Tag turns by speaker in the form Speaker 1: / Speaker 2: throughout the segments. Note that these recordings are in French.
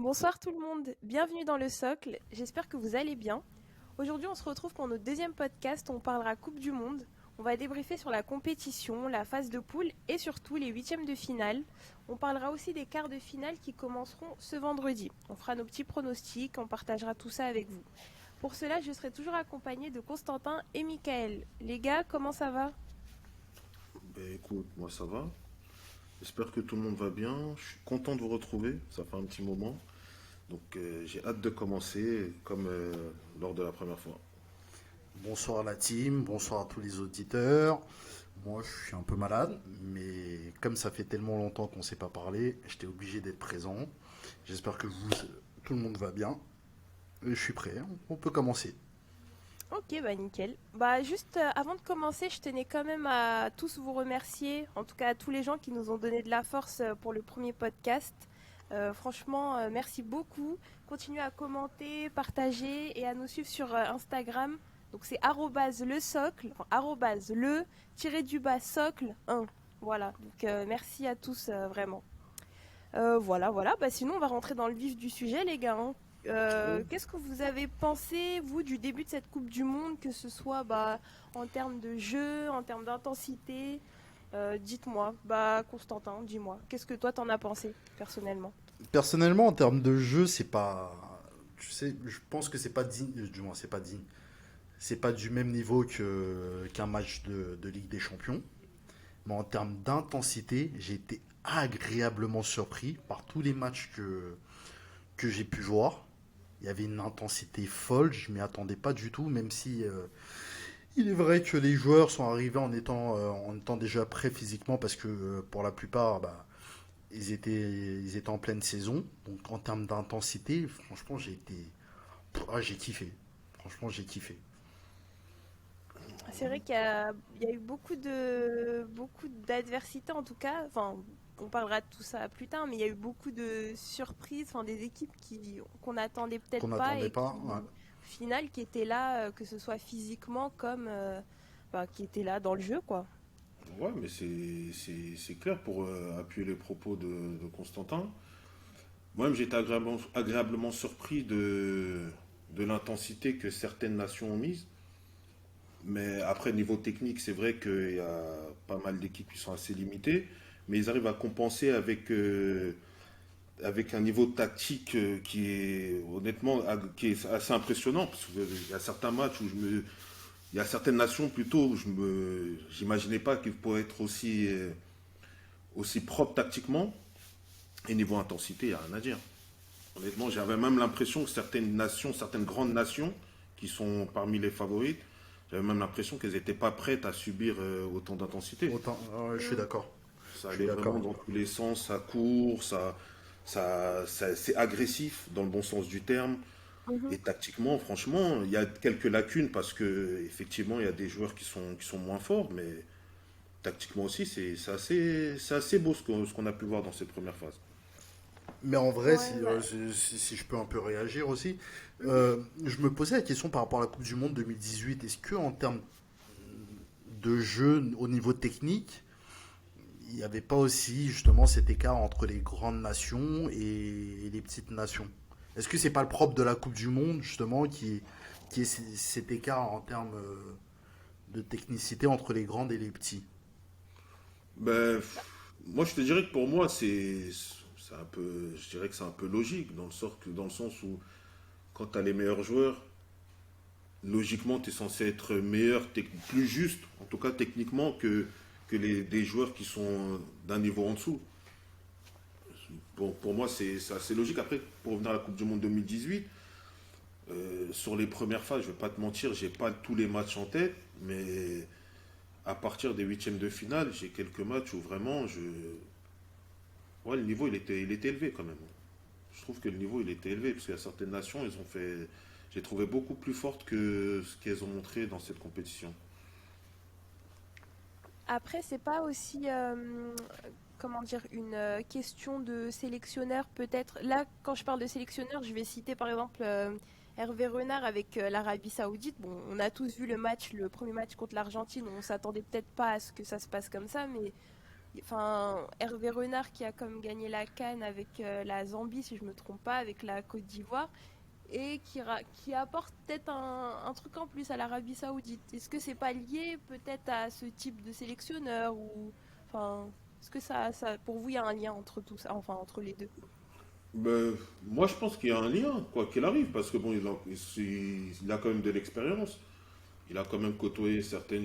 Speaker 1: Bonsoir tout le monde, bienvenue dans le Socle, j'espère que vous allez bien. Aujourd'hui on se retrouve pour notre deuxième podcast, on parlera Coupe du Monde. On va débriefer sur la compétition, la phase de poule et surtout les huitièmes de finale. On parlera aussi des quarts de finale qui commenceront ce vendredi. On fera nos petits pronostics, on partagera tout ça avec vous. Pour cela, je serai toujours accompagnée de Constantin et Michael. Les gars, comment ça va?
Speaker 2: Ben écoute, moi ça va. J'espère que tout le monde va bien. Je suis content de vous retrouver. Ça fait un petit moment. Donc j'ai hâte de commencer comme lors de la première fois.
Speaker 3: Bonsoir à la team, bonsoir à tous les auditeurs. Moi, je suis un peu malade, mais comme ça fait tellement longtemps qu'on ne s'est pas parlé, j'étais obligé d'être présent. J'espère que vous, tout le monde va bien. Et je suis prêt, on peut commencer.
Speaker 1: Ok, bah nickel. Bah juste avant de commencer, je tenais quand même à tous vous remercier, en tout cas à tous les gens qui nous ont donné de la force pour le premier podcast. Franchement, merci beaucoup. Continuez à commenter, partager et à nous suivre sur Instagram. Donc c'est arrobase le socle, enfin, arrobase le tiré du bas socle 1. Voilà, donc merci à tous vraiment. Voilà. Bah, sinon, on va rentrer dans le vif du sujet, les gars, hein.
Speaker 2: Ouais.
Speaker 1: Qu'est-ce que vous avez pensé, vous, du début de cette Coupe du Monde, que ce soit bah, en termes de jeu, en termes d'intensité? Dites-moi, bah, Constantin, dis-moi, qu'est-ce que toi t'en as pensé, personnellement?
Speaker 3: Personnellement, en termes de jeu, c'est pas. Tu sais, je pense que c'est pas digne, du moins, c'est pas digne. C'est pas du même niveau qu'un match de Ligue des Champions. Mais en termes d'intensité, j'ai été agréablement surpris par tous les matchs que j'ai pu voir. Il y avait une intensité folle, je m'y attendais pas du tout, même si il est vrai que les joueurs sont arrivés en étant déjà prêts physiquement parce que pour la plupart, bah, ils étaient en pleine saison. Donc en termes d'intensité, franchement, j'ai kiffé. Franchement, j'ai kiffé.
Speaker 1: C'est vrai il y a eu beaucoup d'adversité en tout cas. Enfin, on parlera de tout ça plus tard, mais il y a eu beaucoup de surprises, enfin des équipes qu'on n'attendait peut-être
Speaker 3: Qu'on
Speaker 1: pas
Speaker 3: n'attendait
Speaker 1: et
Speaker 3: pas. Ouais.
Speaker 1: qui, au final, qui étaient là, que ce soit physiquement comme bah, qui étaient là dans le jeu, quoi.
Speaker 2: Ouais, mais c'est clair pour appuyer les propos de Constantin. Moi-même j'étais agréablement surpris de l'intensité que certaines nations ont mise. Mais après, niveau technique, c'est vrai qu'il y a pas mal d'équipes qui sont assez limitées. Mais ils arrivent à compenser avec un niveau tactique qui est honnêtement qui est assez impressionnant. Parce qu'il y a certains matchs où il y a certaines nations plutôt où j'imaginais pas qu'ils pourraient être aussi propres tactiquement et niveau intensité, il n'y a rien à dire. Honnêtement, j'avais même l'impression que certaines nations, certaines grandes nations qui sont parmi les favorites, j'avais même l'impression qu'elles n'étaient pas prêtes à subir autant d'intensité.
Speaker 3: Autant, je suis
Speaker 1: Mm.
Speaker 3: d'accord.
Speaker 2: Ça
Speaker 3: Je suis
Speaker 2: allait vraiment
Speaker 3: d'accord.
Speaker 2: dans tous les sens, ça court, c'est agressif dans le bon sens du terme.
Speaker 1: Mhm.
Speaker 2: Et tactiquement, franchement, il y a quelques lacunes parce que effectivement, il y a des joueurs qui sont moins forts, mais tactiquement aussi, c'est assez beau ce qu'on a pu voir dans cette première phase.
Speaker 3: Mais en vrai,
Speaker 1: Ouais, bah,
Speaker 3: si je peux un peu réagir aussi,
Speaker 1: mhm.
Speaker 3: je me posais la question par rapport à la Coupe du Monde 2018. Est-ce que en termes de jeu au niveau technique, il n'y avait pas aussi justement cet écart entre les grandes nations et les petites nations? Est-ce que c'est pas le propre de la Coupe du Monde justement qui est cet écart en termes de technicité entre les grandes et les petits?
Speaker 2: Ben, moi, je te dirais que pour moi, c'est un peu, je dirais que c'est un peu logique dans le sens où quand tu as les meilleurs joueurs, logiquement, tu es censé être meilleur, plus juste, en tout cas techniquement, que des joueurs qui sont d'un niveau en dessous. Bon, pour moi, c'est assez logique. Après, pour revenir à la Coupe du Monde 2018, sur les premières phases, je vais pas te mentir, j'ai pas tous les matchs en tête, mais à partir des huitièmes de finale, j'ai quelques matchs où vraiment, ouais, le niveau il était élevé quand même. Je trouve que le niveau il était élevé parce qu'il y a certaines nations, ils ont fait, j'ai trouvé beaucoup plus fortes que ce qu'elles ont montré dans cette compétition.
Speaker 1: Après, c'est pas aussi, comment dire, une question de sélectionneur peut-être. Là, quand je parle de sélectionneur, je vais citer par exemple Hervé Renard avec l'Arabie Saoudite. Bon, on a tous vu le match, le premier match contre l'Argentine. On s'attendait peut-être pas à ce que ça se passe comme ça, mais Enfin, Hervé Renard qui a comme gagné la CAN avec la Zambie, si je me trompe pas, avec la Côte d'Ivoire, et qui apporte peut-être un truc en plus à l'Arabie Saoudite. Est-ce que c'est pas lié peut-être à ce type de sélectionneur ou, enfin, est-ce que pour vous, il y a un lien entre tout ça, enfin entre les deux?
Speaker 2: Ben, moi, je pense qu'il y a un lien, quoi qu'il arrive, parce que bon, il a quand même de l'expérience. Il a quand même côtoyé certains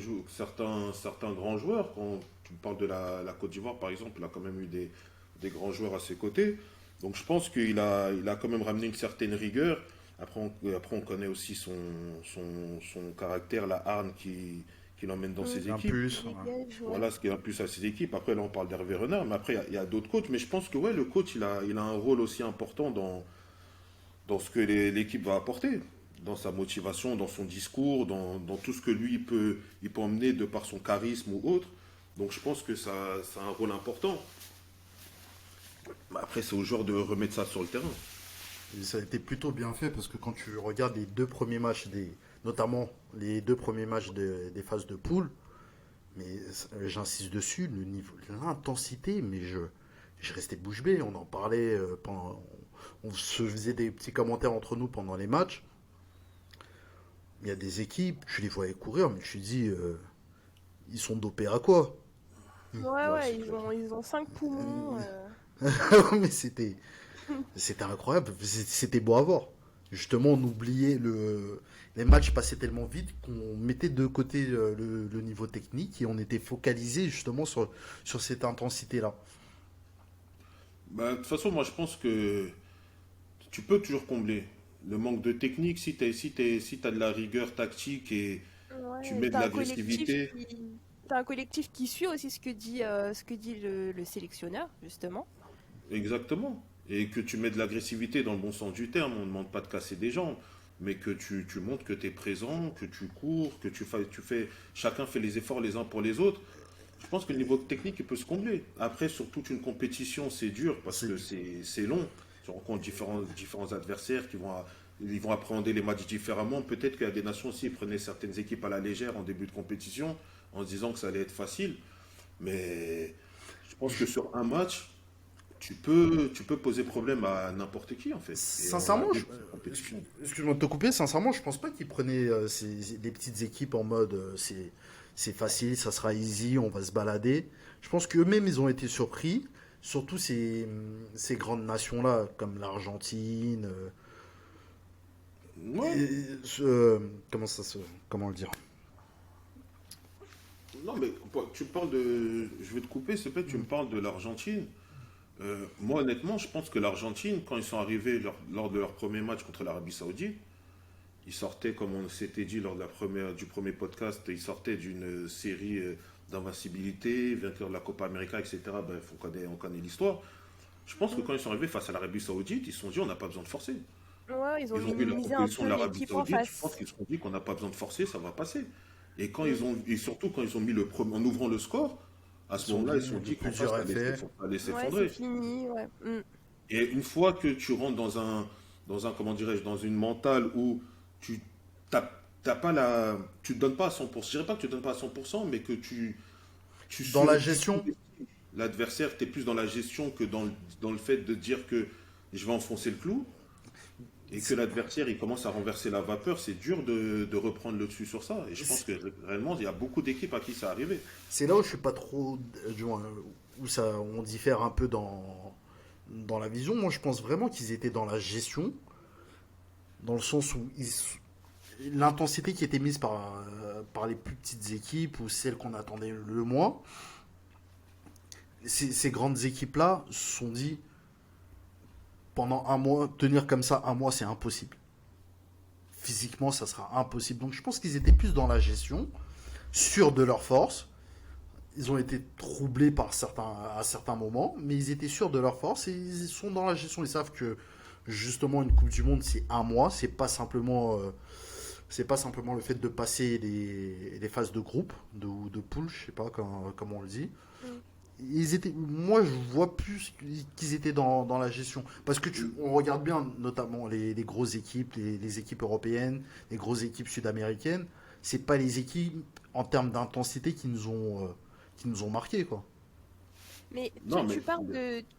Speaker 2: grands joueurs. Quand tu me parles de la Côte d'Ivoire, par exemple, il a quand même eu des grands joueurs à ses côtés. Donc je pense qu'il a quand même ramené une certaine rigueur. Après, on connaît aussi son caractère, la hargne qui l'emmène dans
Speaker 1: Mm.
Speaker 2: ses
Speaker 3: Un
Speaker 2: équipes.
Speaker 3: plus. Ouais.
Speaker 1: Dégage, ouais.
Speaker 2: Voilà ce qui est en plus à ses équipes. Après, là, on parle d'Hervé Renard, mais après, il y a d'autres coachs. Mais je pense que ouais, le coach, il a un rôle aussi important dans ce que l'équipe va apporter, dans sa motivation, dans son discours, dans tout ce que lui il peut emmener de par son charisme ou autre. Donc je pense que ça a un rôle important. Mais après, c'est au joueur de remettre ça sur le terrain.
Speaker 3: Et ça a été plutôt bien fait parce que quand tu regardes les deux premiers matchs, notamment les deux premiers matchs des phases de poule, mais j'insiste dessus, le niveau, l'intensité, mais je restais bouche bée. On en parlait on se faisait des petits commentaires entre nous pendant les matchs. Il y a des équipes, tu les voyais courir, mais tu te dis, ils sont dopés à quoi?
Speaker 1: Ouais,
Speaker 2: Ouais,
Speaker 1: ouais,
Speaker 2: c'est clair.
Speaker 1: ils ont 5 poumons.
Speaker 3: Mais c'était incroyable, c'était beau à voir. Justement, on oubliait les matchs passaient tellement vite qu'on mettait de côté le niveau technique et on était focalisé justement sur cette intensité-là.
Speaker 2: Bah, de toute façon, moi je pense que tu peux toujours combler le manque de technique si t'as de la rigueur tactique et tu
Speaker 1: Ouais,
Speaker 2: mets de l'agressivité.
Speaker 1: t'as un collectif qui suit aussi ce que dit le sélectionneur, justement.
Speaker 2: Exactement. Et que tu mets de l'agressivité dans le bon sens du terme. On ne demande pas de casser des jambes, mais que tu montres que tu es présent, que tu cours, que chacun fait les efforts les uns pour les autres. Je pense que le niveau technique, il peut se combler. Après, sur toute une compétition, c'est dur parce
Speaker 3: C'est
Speaker 2: que c'est long. Tu rencontres différents adversaires ils vont appréhender les matchs différemment. Peut-être qu'il y a des nations aussi qui prenaient certaines équipes à la légère en début de compétition en se disant que ça allait être facile. Mais je pense que sur un match, tu peux poser problème à n'importe qui, en fait. Et on l'a
Speaker 3: sincèrement,
Speaker 2: vu dans cette compétition.
Speaker 3: excuse-moi de te couper, sincèrement, je pense pas qu'ils prenaient des petites équipes en mode c'est facile, ça sera easy, on va se balader. Je pense qu'eux-mêmes, ils ont été surpris, surtout ces grandes nations-là, comme l'Argentine.
Speaker 2: Ouais.
Speaker 3: Comment comment le dire?
Speaker 2: Non, mais tu parles de. Je vais te couper, s'il te plaît, tu me parles de l'Argentine. Moi, honnêtement, je pense que l'Argentine, quand ils sont arrivés lors de leur premier match contre l'Arabie Saoudite, ils sortaient, comme on s'était dit lors de du premier podcast, ils sortaient d'une série d'invincibilité, vainqueur de la Copa América, etc. Bref, on connaît l'histoire. Je pense que
Speaker 1: Mm.
Speaker 2: quand ils sont arrivés face à l'Arabie Saoudite, ils se sont dit on n'a pas besoin de forcer.
Speaker 1: Ouais, ils ont
Speaker 2: Ils ont vu la
Speaker 1: minimisé un
Speaker 2: proposition de
Speaker 1: peu
Speaker 2: l'Arabie
Speaker 1: l'équipe en
Speaker 2: Saoudite, je pense
Speaker 1: face.
Speaker 2: qu'ils se sont dit qu'on n'a pas besoin de forcer, ça va passer.
Speaker 1: Mm.
Speaker 2: Et surtout quand ils ont mis en ouvrant le score, à
Speaker 3: Ils se
Speaker 2: ce
Speaker 3: sont
Speaker 2: moment-là,
Speaker 3: dit,
Speaker 2: ils se sont
Speaker 3: le
Speaker 2: dit qu'en
Speaker 3: plus
Speaker 2: face,
Speaker 3: dur
Speaker 2: ça
Speaker 3: est fait.
Speaker 2: allait
Speaker 1: Ouais, c'est
Speaker 2: s'effondrer.
Speaker 1: fini, ouais. Mm.
Speaker 2: Et une fois que tu rentres comment dirais-je, dans une mentale où tu t'as pas tu te donnes pas à 100%, je dirais pas que tu te donnes pas à 100%, mais que
Speaker 3: Dans la
Speaker 2: tu
Speaker 3: gestion,
Speaker 2: sous-estimes l'adversaire, tu es plus dans la gestion que dans le fait de dire que je vais enfoncer le clou et que l'adversaire il commence à renverser la vapeur, c'est dur de reprendre le dessus sur ça. Et je pense que réellement, il y a beaucoup d'équipes à qui ça arrivé.
Speaker 3: c'est là où je suis pas trop, du moins, où on diffère un peu dans la vision. Moi, je pense vraiment qu'ils étaient dans la gestion, dans le sens où l'intensité qui était mise par les plus petites équipes ou celles qu'on attendait le moins, ces grandes équipes-là se sont dit, pendant un mois, tenir comme ça un mois, c'est impossible. Physiquement, ça sera impossible. Donc, je pense qu'ils étaient plus dans la gestion, sûrs de leur force. Ils ont été troublés à certains moments, mais ils étaient sûrs de leur force et ils sont dans la gestion. Ils savent que justement une Coupe du Monde c'est un mois, c'est pas simplement le fait de passer les phases de groupe ou de poule, je sais pas comment on le dit.
Speaker 1: Mm.
Speaker 3: Moi je vois plus qu'ils étaient dans la gestion parce que on regarde bien notamment les grosses équipes, les équipes européennes, les grosses équipes sud-américaines. C'est pas les équipes en termes d'intensité qui nous ont marqué quoi.
Speaker 1: Mais
Speaker 2: Non, mais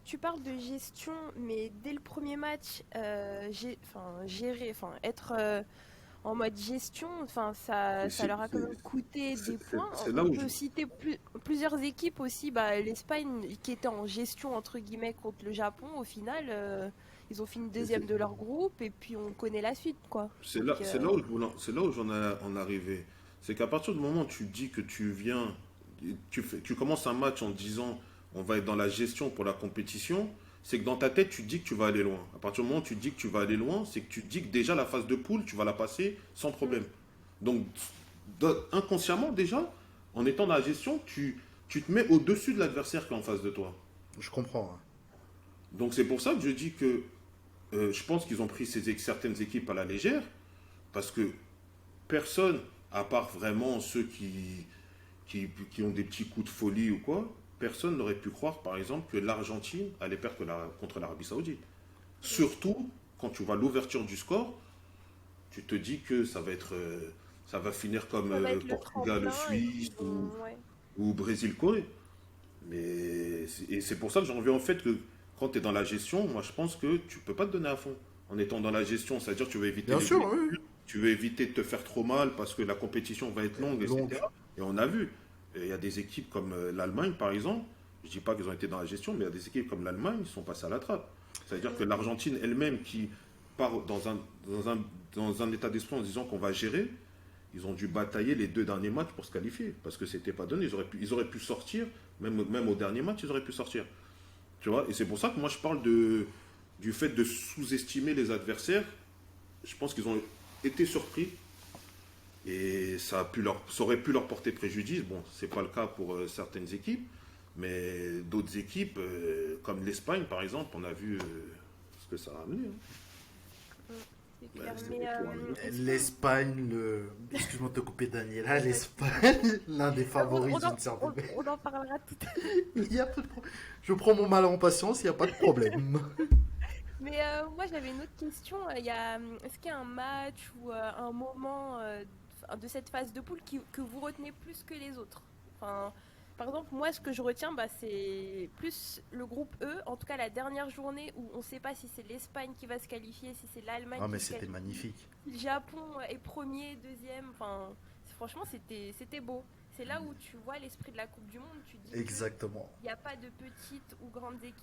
Speaker 1: tu parles de gestion, mais dès le premier match, gérer, enfin, être en mode gestion, enfin,
Speaker 2: mais
Speaker 1: ça leur a quand même coûté des points.
Speaker 2: c'est là
Speaker 1: On
Speaker 2: où je...
Speaker 1: peut citer plusieurs équipes aussi, bah, l'Espagne qui était en gestion entre guillemets contre le Japon, au final, ils ont fini
Speaker 2: mais
Speaker 1: deuxième de leur groupe et puis on connaît la suite, quoi. Donc,
Speaker 2: c'est là où c'est là où j'en ai en arrivé. C'est qu'à partir du moment où tu dis que tu viens, tu commences un match en disant on va être dans la gestion pour la compétition, c'est que dans ta tête tu te dis que tu vas aller loin. À partir du moment où tu te dis que tu vas aller loin, c'est que tu te dis que déjà la phase de poule, tu vas la passer sans problème. Donc inconsciemment déjà, en étant dans la gestion, tu te mets au-dessus de l'adversaire qui est en face de toi.
Speaker 3: Je comprends. Hein.
Speaker 2: Donc c'est pour ça que je dis que je pense qu'ils ont pris certaines équipes à la légère, parce que personne, à part vraiment ceux qui ont des petits coups de folie ou quoi, personne n'aurait pu croire, par exemple, que l'Argentine allait perdre contre l'Arabie Saoudite. Surtout quand tu vois l'ouverture du score, tu te dis que ça va finir comme
Speaker 1: ça va être le
Speaker 2: Portugal,
Speaker 1: tremplin et
Speaker 2: Suisse
Speaker 1: puis ouais.
Speaker 2: ou Brésil, Corée. Et c'est pour ça que j'en reviens en fait que quand tu es dans la gestion, moi je pense que tu peux pas te donner à fond. En étant dans la gestion, c'est-à-dire que tu veux éviter
Speaker 3: Bien
Speaker 2: les
Speaker 3: sûr,
Speaker 2: blessures,
Speaker 3: oui.
Speaker 2: tu veux éviter de te faire trop mal parce que la compétition va être longue,
Speaker 3: Donc,
Speaker 2: etc. Et on a vu, il y a des équipes comme l'Allemagne par exemple, je dis pas qu'ils ont été dans la gestion, mais il y a des équipes comme l'Allemagne qui sont passées à la trappe. C'est-à-dire que l'Argentine elle-même qui part dans un état d'esprit en se disant qu'on va gérer, ils ont dû batailler les 2 derniers matchs pour se qualifier parce que c'était pas donné. Ils auraient pu sortir, même au dernier match, ils auraient pu sortir. Tu vois, et c'est pour ça que moi je parle du fait de sous-estimer les adversaires. Je pense qu'ils ont été surpris et ça aurait pu leur porter préjudice. Bon, c'est pas le cas pour certaines équipes, mais d'autres équipes, comme l'Espagne par exemple, on a vu ce que ça a amené. Hein.
Speaker 1: C'est
Speaker 2: Ouais,
Speaker 1: clair.
Speaker 2: c'est
Speaker 1: Mais
Speaker 2: retour à nous.
Speaker 3: l'Espagne, excuse-moi de te couper, Daniela, l'Espagne, l'un des favoris d'une certaine.
Speaker 1: on en parlera tout à l'heure.
Speaker 3: Il y a pas de Je prends mon mal en patience, il n'y a pas de problème.
Speaker 1: Mais moi j'avais une autre question. Est-ce qu'il y a un match ou un moment de cette phase de poule que vous retenez plus que les autres? Enfin, par exemple, moi ce que je retiens, bah, c'est plus le groupe E, en tout cas la dernière journée où on ne sait pas si c'est l'Espagne qui va se qualifier, si c'est l'Allemagne
Speaker 3: Ah,
Speaker 1: qui
Speaker 3: mais
Speaker 1: se
Speaker 3: c'était
Speaker 1: qualifie.
Speaker 3: magnifique.
Speaker 1: Le Japon est premier, deuxième. Enfin, franchement, c'était beau. C'est là où tu vois l'esprit de la Coupe du Monde. Tu dis qu'il
Speaker 3: Exactement.
Speaker 1: n'y a pas de petites ou grandes équipes.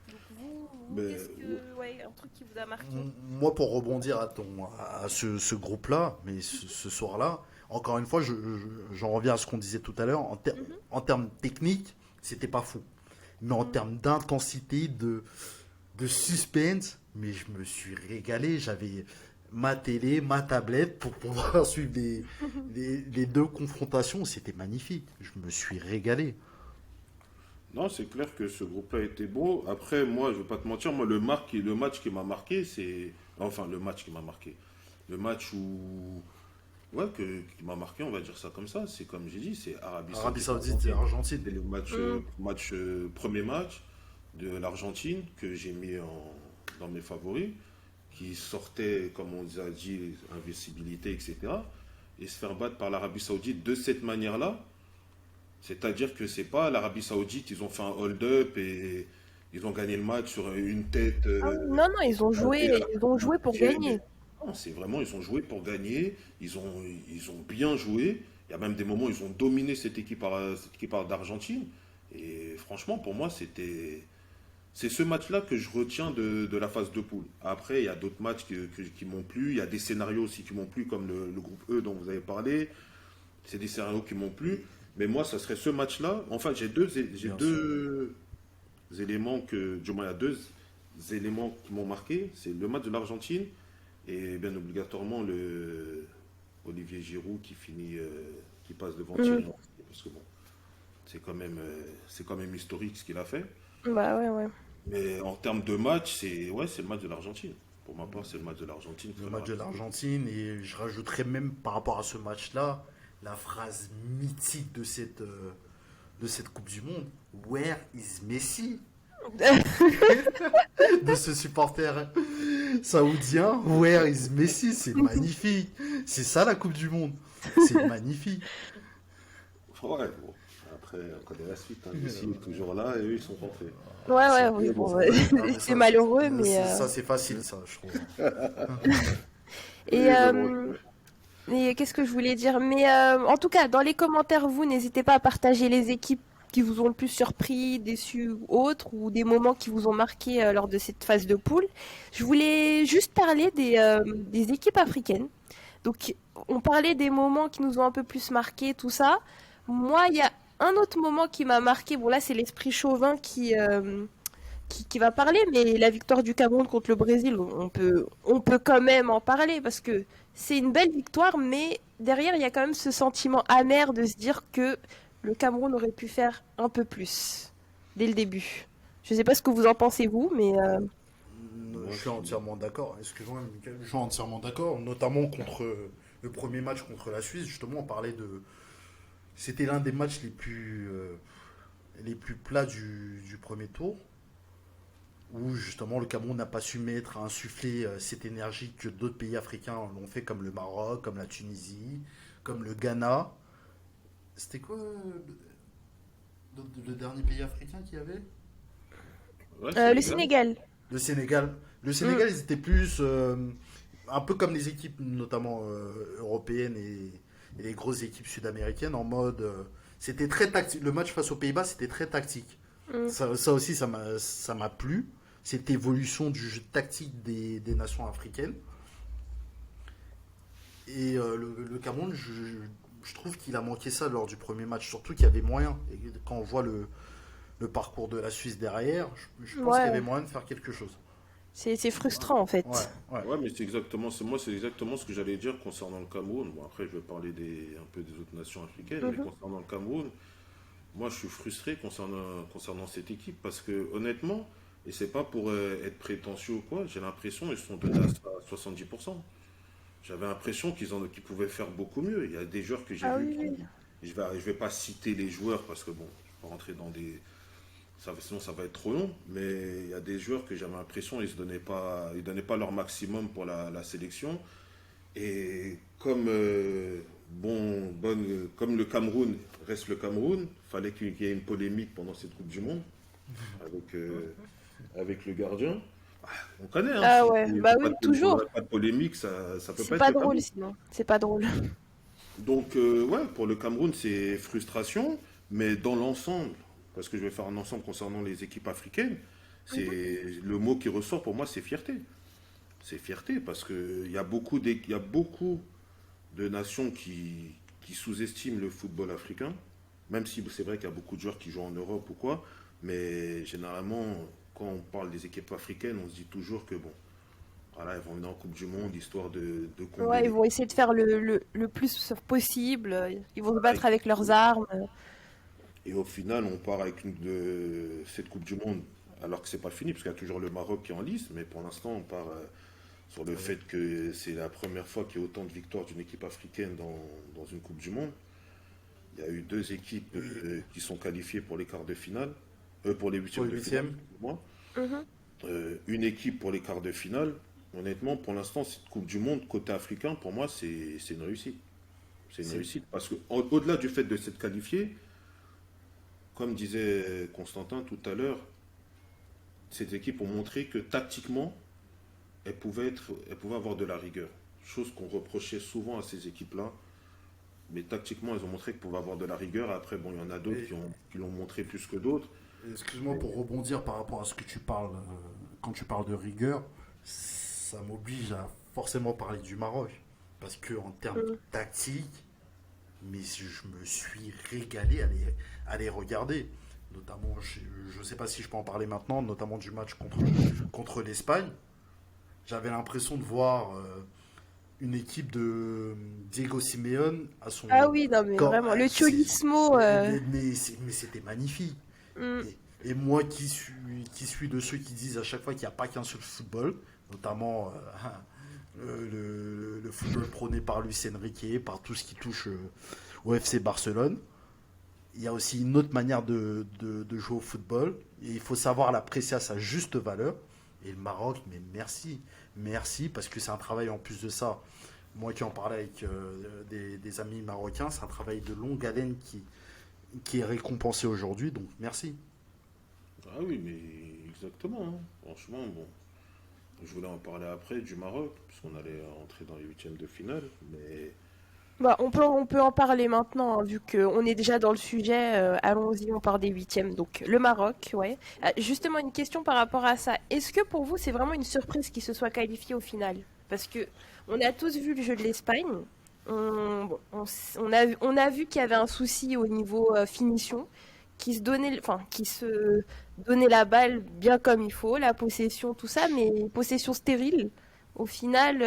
Speaker 1: Donc vous
Speaker 2: Mais,
Speaker 1: qu'est-ce que, ouais, un truc qui vous a marqué?
Speaker 3: Moi, pour rebondir à ce groupe-là, mais ce soir-là, encore une fois, j'en reviens à ce qu'on disait tout à l'heure.
Speaker 1: Mhm,
Speaker 3: En termes techniques, c'était pas fou. Mais en
Speaker 1: mhm.
Speaker 3: termes d'intensité, de suspense, mais je me suis régalé. J'avais ma télé, ma tablette pour pouvoir suivre les deux confrontations. C'était magnifique. Je me suis régalé.
Speaker 2: Non, c'est clair que ce groupe-là était beau. Après, moi, je vais pas te mentir, moi, le match qui m'a marqué, c'est. Enfin, le match qui m'a marqué. Le match où. Ouais, qui m'a marqué, on va dire ça comme ça. C'est comme j'ai dit, c'est Arabie
Speaker 3: Arabie
Speaker 2: Saoudite,
Speaker 3: Saoudite et
Speaker 2: Argentine.
Speaker 3: Argentine.
Speaker 2: C'est le
Speaker 1: Mhm.
Speaker 2: premier match de l'Argentine que j'ai mis dans mes favoris, qui sortait, comme on nous a dit, invincibilité, etc. Et se faire battre par l'Arabie Saoudite de cette manière-là, c'est-à-dire que c'est pas l'Arabie Saoudite, ils ont fait un hold-up et ils ont gagné le match sur une tête
Speaker 1: Ah oui, non, non, ils ont joué pour gagner.
Speaker 2: non, c'est vraiment, ils ont joué pour gagner, ils ont bien joué. Il y a même des moments où ils ont dominé cette équipe d'Argentine. Et franchement, pour moi, c'est ce match-là que je retiens de la phase de poule. Après, il y a d'autres matchs qui m'ont plu. Il y a des scénarios aussi qui m'ont plu, comme le groupe E dont vous avez parlé. C'est des scénarios qui m'ont plu. Mais moi, ça serait ce match-là. Enfin, j'ai
Speaker 3: Bien sûr.
Speaker 2: deux éléments du moins, il y a deux éléments qui m'ont marqué. C'est le match de l'Argentine et bien obligatoirement le Olivier Giroud qui passe devant Thierry
Speaker 1: Mhm.
Speaker 2: Henry. Parce que bon, c'est quand même historique ce qu'il a fait.
Speaker 1: Bah ouais, ouais.
Speaker 2: Mais en termes de match, c'est le match de l'Argentine. Pour ma part, c'est le match de l'Argentine
Speaker 3: Le
Speaker 2: contre
Speaker 3: match de
Speaker 2: l'Arabie Saoudite.
Speaker 3: l'Argentine, et je rajouterais même par rapport à ce match-là, la phrase mythique de cette Coupe du Monde. Where is Messi? De ce supporter saoudien. Where is Messi? C'est magnifique. C'est ça la Coupe du Monde. C'est magnifique.
Speaker 2: Ouais, bon. Après, après, on connaît la suite. Hein. Messi est toujours là et eux, ils sont rentrés.
Speaker 1: Ouais, oui, bon, c'est malheureux, mais...
Speaker 3: Ça, c'est facile, ça, je trouve.
Speaker 1: Et,
Speaker 2: Oui, mais bon,
Speaker 1: et qu'est-ce que je voulais dire? Mais en tout cas, dans les commentaires, vous, n'hésitez pas à partager les équipes qui vous ont le plus surpris, déçus ou autres, ou des moments qui vous ont marqué lors de cette phase de poule. Je voulais juste parler des équipes africaines. Donc, on parlait des moments qui nous ont un peu plus marqué, tout ça. Moi, il y a un autre moment qui m'a marqué. Bon, là, c'est l'esprit chauvin qui va parler, mais la victoire du Cameroun contre le Brésil, on peut quand même en parler parce que c'est une belle victoire, mais derrière, il y a quand même ce sentiment amer de se dire que le Cameroun aurait pu faire un peu plus dès le début. Je sais pas ce que vous en pensez, vous, mais
Speaker 3: Je suis entièrement d'accord. Excuse-moi, Mickaël. Je suis entièrement d'accord, notamment contre le premier match contre la Suisse. Justement, on parlait de. C'était l'un des matchs les plus plats du premier tour, où justement le Cameroun n'a pas su insuffler cette énergie que d'autres pays africains l'ont fait, comme le Maroc, comme la Tunisie, comme le Ghana. C'était quoi le dernier pays africain qu'il y avait?
Speaker 2: ouais, c'est
Speaker 1: le
Speaker 2: légal.
Speaker 1: Sénégal.
Speaker 3: Le Sénégal. Le Sénégal, ils étaient plus un peu comme les équipes, notamment européennes et les grosses équipes sud-américaines, en mode. C'était très tactique. Le match face aux Pays-Bas, c'était très tactique.
Speaker 1: Mm.
Speaker 3: Ça aussi, ça m'a plu. Cette évolution du jeu tactique des nations africaines. Et le Cameroun, je trouve qu'il a manqué ça lors du premier match. Surtout qu'il y avait moyen. Et quand on voit le parcours de la Suisse derrière, je pense qu'il y avait
Speaker 1: Ouais,
Speaker 3: moyen de faire quelque chose.
Speaker 1: c'est frustrant en
Speaker 3: Ouais,
Speaker 1: fait.
Speaker 3: ouais.
Speaker 2: Ouais, mais c'est exactement ce que j'allais dire concernant le Cameroun. Bon, après, je vais parler un peu des autres nations africaines, mais
Speaker 1: Mhm.
Speaker 2: concernant le Cameroun, moi, je suis frustré concernant cette équipe parce que, honnêtement, et c'est pas pour être prétentieux ou quoi, j'ai l'impression qu'ils se sont donnés à ça à 70%. J'avais l'impression qu'ils pouvaient faire beaucoup mieux. Il y a des joueurs que j'ai
Speaker 1: Ah
Speaker 2: vus
Speaker 1: oui, oui.
Speaker 2: je vais pas citer les joueurs parce que, bon, je vais pas rentrer dans sinon ça va être trop long, mais il y a des joueurs que j'avais l'impression ils donnaient pas leur maximum pour la sélection. Et comme, comme le Cameroun reste le Cameroun, fallait qu'il y ait une polémique pendant cette Coupe du Monde avec le gardien. Ah, on connaît, hein,
Speaker 1: Ah
Speaker 2: si
Speaker 1: ouais,
Speaker 2: il n'y
Speaker 1: bah
Speaker 2: a
Speaker 1: oui, toujours.
Speaker 2: pas de polémique, ça peut
Speaker 1: C'est
Speaker 2: pas être
Speaker 1: pas
Speaker 2: le
Speaker 1: drôle
Speaker 2: Cameroun.
Speaker 1: sinon. C'est pas drôle.
Speaker 2: Donc, ouais, pour le Cameroun, c'est frustration, mais dans l'ensemble, parce que je vais faire un ensemble concernant les équipes africaines, c'est le mot qui ressort pour moi, c'est fierté. C'est fierté parce qu'il y a il y a beaucoup de nations qui sous-estiment le football africain, même si c'est vrai qu'il y a beaucoup de joueurs qui jouent en Europe ou quoi, mais généralement, quand on parle des équipes africaines, on se dit toujours que bon, voilà, elles vont venir en Coupe du Monde histoire de combler
Speaker 1: Ouais, ils
Speaker 2: les.
Speaker 1: vont essayer de faire le plus possible. Ils vont se
Speaker 2: Voilà,
Speaker 1: battre avec leurs armes.
Speaker 2: et au final, on part avec cette Coupe du Monde, alors que c'est pas fini, parce qu'il y a toujours le Maroc qui est en lice, mais pour l'instant, on part sur le fait que c'est la première fois qu'il y a autant de victoires d'une équipe africaine dans une Coupe du Monde. Il y a eu deux équipes qui sont qualifiées pour les quarts de finale, pour les
Speaker 3: Pour
Speaker 2: huitièmes
Speaker 3: le
Speaker 2: de finale,
Speaker 3: huitième.
Speaker 2: excusez-moi.
Speaker 1: Mhm.
Speaker 2: Une équipe pour les quarts de finale. Honnêtement, pour l'instant, cette Coupe du Monde, côté africain, pour moi, c'est une réussite. C'est une
Speaker 3: C'est
Speaker 2: réussite parce que au-delà du fait de s'être qualifié, comme disait Constantin tout à l'heure, ces équipes ont montré que tactiquement, elles pouvaient avoir de la rigueur. Chose qu'on reprochait souvent à ces équipes-là. Mais tactiquement, elles ont montré qu'elles pouvaient avoir de la rigueur. Après, bon, il y en a d'autres
Speaker 3: Et
Speaker 2: qui l'ont montré plus que d'autres.
Speaker 3: excuse-moi pour rebondir par rapport à ce que tu parles, quand tu parles de rigueur, ça m'oblige à forcément parler du Maroc. Parce que en termes
Speaker 1: Mhm.
Speaker 3: tactiques, mais je me suis régalé à les regarder. Notamment, je ne sais pas si je peux en parler maintenant, notamment du match contre l'Espagne. J'avais l'impression de voir une équipe de Diego Simeone à son
Speaker 1: Ah oui, non mais
Speaker 3: corps.
Speaker 1: vraiment, le cholismo.
Speaker 3: Mais c'était magnifique.
Speaker 1: Mm.
Speaker 3: Et moi qui suis de ceux qui disent à chaque fois qu'il n'y a pas qu'un seul football, notamment le football prôné par Luis Enrique, par tout ce qui touche au FC Barcelone, il y a aussi une autre manière de jouer au football. Et il faut savoir l'apprécier à sa juste valeur. Et le Maroc, mais merci. Merci, parce que c'est un travail en plus de ça. Moi qui en parlais avec des amis marocains, c'est un travail de longue haleine qui est récompensé aujourd'hui, donc merci.
Speaker 2: Ah oui, mais exactement, hein. Franchement, bon, je voulais en parler après du Maroc, puisqu'on allait entrer dans les huitièmes de finale, mais
Speaker 1: Bah, on peut en parler maintenant, hein, vu qu'on est déjà dans le sujet. Allons-y, on part des huitièmes. Donc, le Maroc, ouais. Justement, une question par rapport à ça. Est-ce que pour vous, c'est vraiment une surprise qu'il se soit qualifié au final? Parce que on a tous vu le jeu de l'Espagne. On a vu qu'il y avait un souci au niveau finition, qui se donnait la balle bien comme il faut, la possession, tout ça, mais possession stérile. Au final,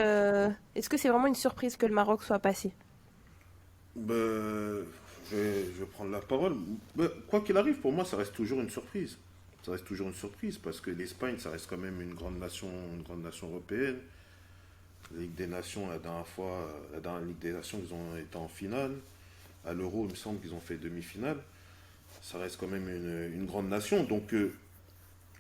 Speaker 1: est-ce que c'est vraiment une surprise que le Maroc soit passé?
Speaker 2: ben, je vais prendre la parole. Ben, quoi qu'il arrive, pour moi, ça reste toujours une surprise. Ça reste toujours une surprise, parce que l'Espagne, ça reste quand même une grande nation européenne. La Ligue des Nations, la dernière fois, la dernière Ligue des Nations, ils ont été en finale. À l'Euro, il me semble qu'ils ont fait demi-finale. Ça reste quand même une grande nation. Donc,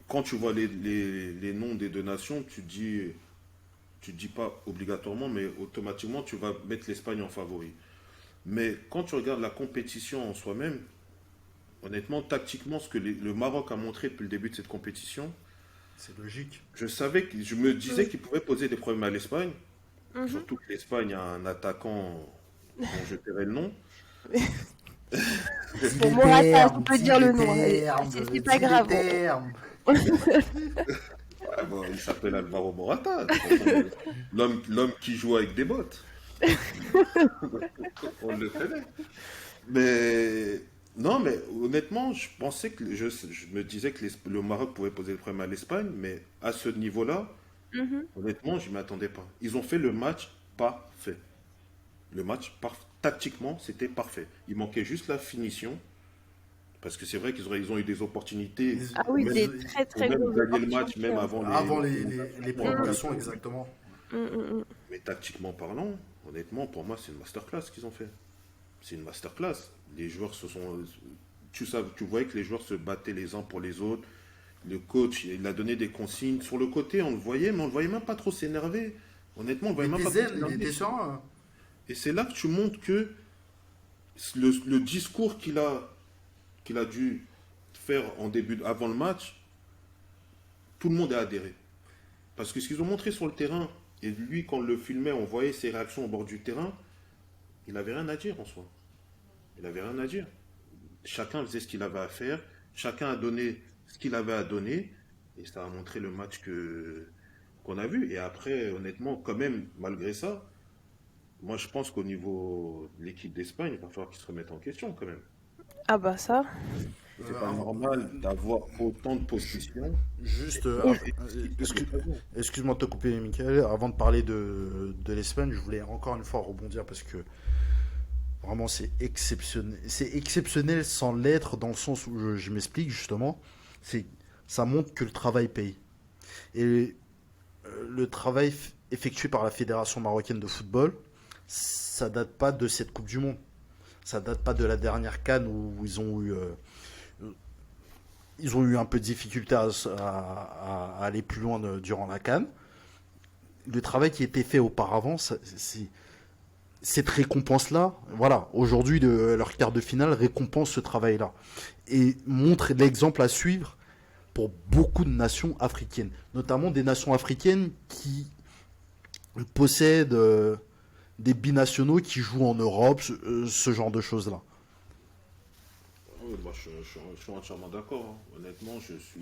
Speaker 2: quand tu vois les noms des deux nations, tu te dis pas obligatoirement, mais automatiquement, tu vas mettre l'Espagne en favori. Mais quand tu regardes la compétition en soi-même, honnêtement, tactiquement, ce que le Maroc a montré depuis le début de cette compétition,
Speaker 3: C'est logique.
Speaker 2: je me disais
Speaker 1: Mm.
Speaker 2: qu'il pouvait poser des problèmes à l'Espagne.
Speaker 1: Mhm.
Speaker 2: Surtout que l'Espagne a un attaquant dont je tairai le nom.
Speaker 1: Bon, Morata, je peux
Speaker 3: Dis
Speaker 1: dire
Speaker 3: les
Speaker 1: le nom, hein. C'est
Speaker 3: termes,
Speaker 1: pas
Speaker 3: dis les
Speaker 1: grave.
Speaker 3: termes.
Speaker 2: Ah bon, il s'appelle Alvaro Morata. L'homme qui joue avec des bottes. On le connaît. Mais non, mais honnêtement, je pensais que je me disais que le Maroc pouvait poser le problème à l'Espagne, mais à ce niveau-là,
Speaker 1: Mhm.
Speaker 2: honnêtement, je ne m'y attendais pas. Ils ont fait le match parfait. Tactiquement, c'était parfait. Il manquait juste la finition, parce que c'est vrai ils ont eu des opportunités
Speaker 3: Ils-
Speaker 1: Ah
Speaker 2: pour
Speaker 1: oui,
Speaker 2: même,
Speaker 1: des
Speaker 3: ils-
Speaker 1: très
Speaker 2: pour
Speaker 1: très
Speaker 2: même
Speaker 1: grosses
Speaker 2: gagner le match,
Speaker 1: opportunités,
Speaker 2: même
Speaker 1: hein.
Speaker 2: avant
Speaker 3: Avant
Speaker 2: les
Speaker 3: les
Speaker 2: prolongations, avant
Speaker 3: prolongations,
Speaker 2: tout.
Speaker 3: exactement.
Speaker 1: Mm, mm, mm.
Speaker 2: Mais tactiquement parlant, honnêtement, pour moi, c'est une masterclass qu'ils ont fait. C'est une masterclass. Les joueurs se sont. Tu voyais que les joueurs se battaient les uns pour les autres. Le coach, il a donné des consignes. Sur le côté, on le voyait, mais on le voyait même pas trop s'énerver. Honnêtement, on le
Speaker 3: Il
Speaker 2: voyait même
Speaker 3: était
Speaker 2: pas trop
Speaker 3: zen, il
Speaker 2: s'énerver.
Speaker 3: était serein.
Speaker 2: Et c'est là que tu montres que le discours qu'il a dû faire avant le match, tout le monde a adhéré. Parce que ce qu'ils ont montré sur le terrain, et lui, quand on le filmait, on voyait ses réactions au bord du terrain, il n'avait rien à dire en soi. Il n'avait rien à dire. Chacun faisait ce qu'il avait à faire, chacun a donné ce qu'il avait à donner, et ça a montré le match qu'on a vu. Et après, honnêtement, quand même, malgré ça, moi je pense qu'au niveau de l'équipe d'Espagne, il va falloir qu'ils se remettent en question quand même.
Speaker 1: Ah bah ça.
Speaker 2: C'est pas
Speaker 3: Avant-
Speaker 2: normal d'avoir autant de
Speaker 3: ju-
Speaker 2: possession
Speaker 3: Juste,
Speaker 1: Et-
Speaker 2: et si peu d'occasion.
Speaker 3: excuse-moi de te couper, Michael. Avant de parler de l'Espagne, je voulais encore une fois rebondir parce que vraiment c'est exceptionnel. C'est exceptionnel sans l'être dans le sens où je m'explique justement. C'est, ça montre que le travail paye. Et le travail effectué par la Fédération marocaine de football, ça date pas de cette Coupe du Monde. Ça date pas de la dernière CAN où ils ont eu un peu de difficulté à aller plus loin durant la CAN. Le travail qui était fait auparavant, cette récompense-là, voilà, aujourd'hui, leur quart de finale récompense ce travail-là. Et montre l'exemple à suivre pour beaucoup de nations africaines, notamment des nations africaines qui possèdent des binationaux qui jouent en Europe, ce genre de choses-là.
Speaker 2: Oui, moi, je suis entièrement d'accord, hein. Honnêtement, je suis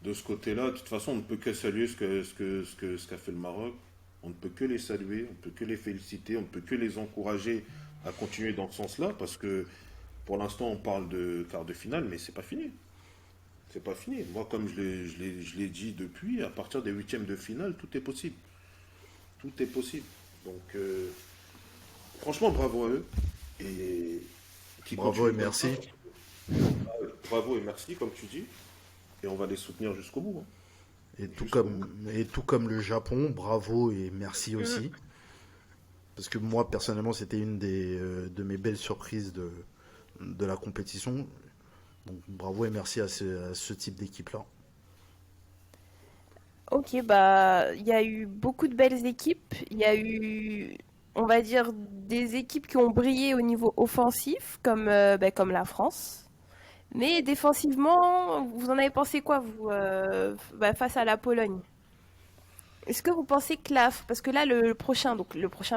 Speaker 2: de ce côté-là. De toute façon, on ne peut que saluer ce qu'a fait le Maroc. On ne peut que les saluer, on ne peut que les féliciter, on ne peut que les encourager à continuer dans ce sens-là, parce que pour l'instant, on parle de quart de finale, mais c'est pas fini. C'est pas fini. Moi, comme je l'ai dit depuis, à partir des huitièmes de finale, tout est possible. Tout est possible. Donc, franchement, bravo à eux. Et qui
Speaker 3: Bravo et
Speaker 2: continuent comme ça.
Speaker 3: merci.
Speaker 2: Bravo et merci, comme tu dis. Et on va les soutenir jusqu'au bout, hein. Jusqu'au bout.
Speaker 3: Et tout comme le Japon, bravo et merci
Speaker 1: Mm.
Speaker 3: aussi. Parce que moi, personnellement, c'était une de mes belles surprises de la compétition. Donc bravo et merci à ce type d'équipe-là.
Speaker 1: Ok, bah il y a eu beaucoup de belles équipes. Il y a eu on va dire, des équipes qui ont brillé au niveau offensif, comme la France. Mais défensivement, vous en avez pensé quoi, vous, face à la Pologne? Est-ce que vous pensez que parce que là, le prochain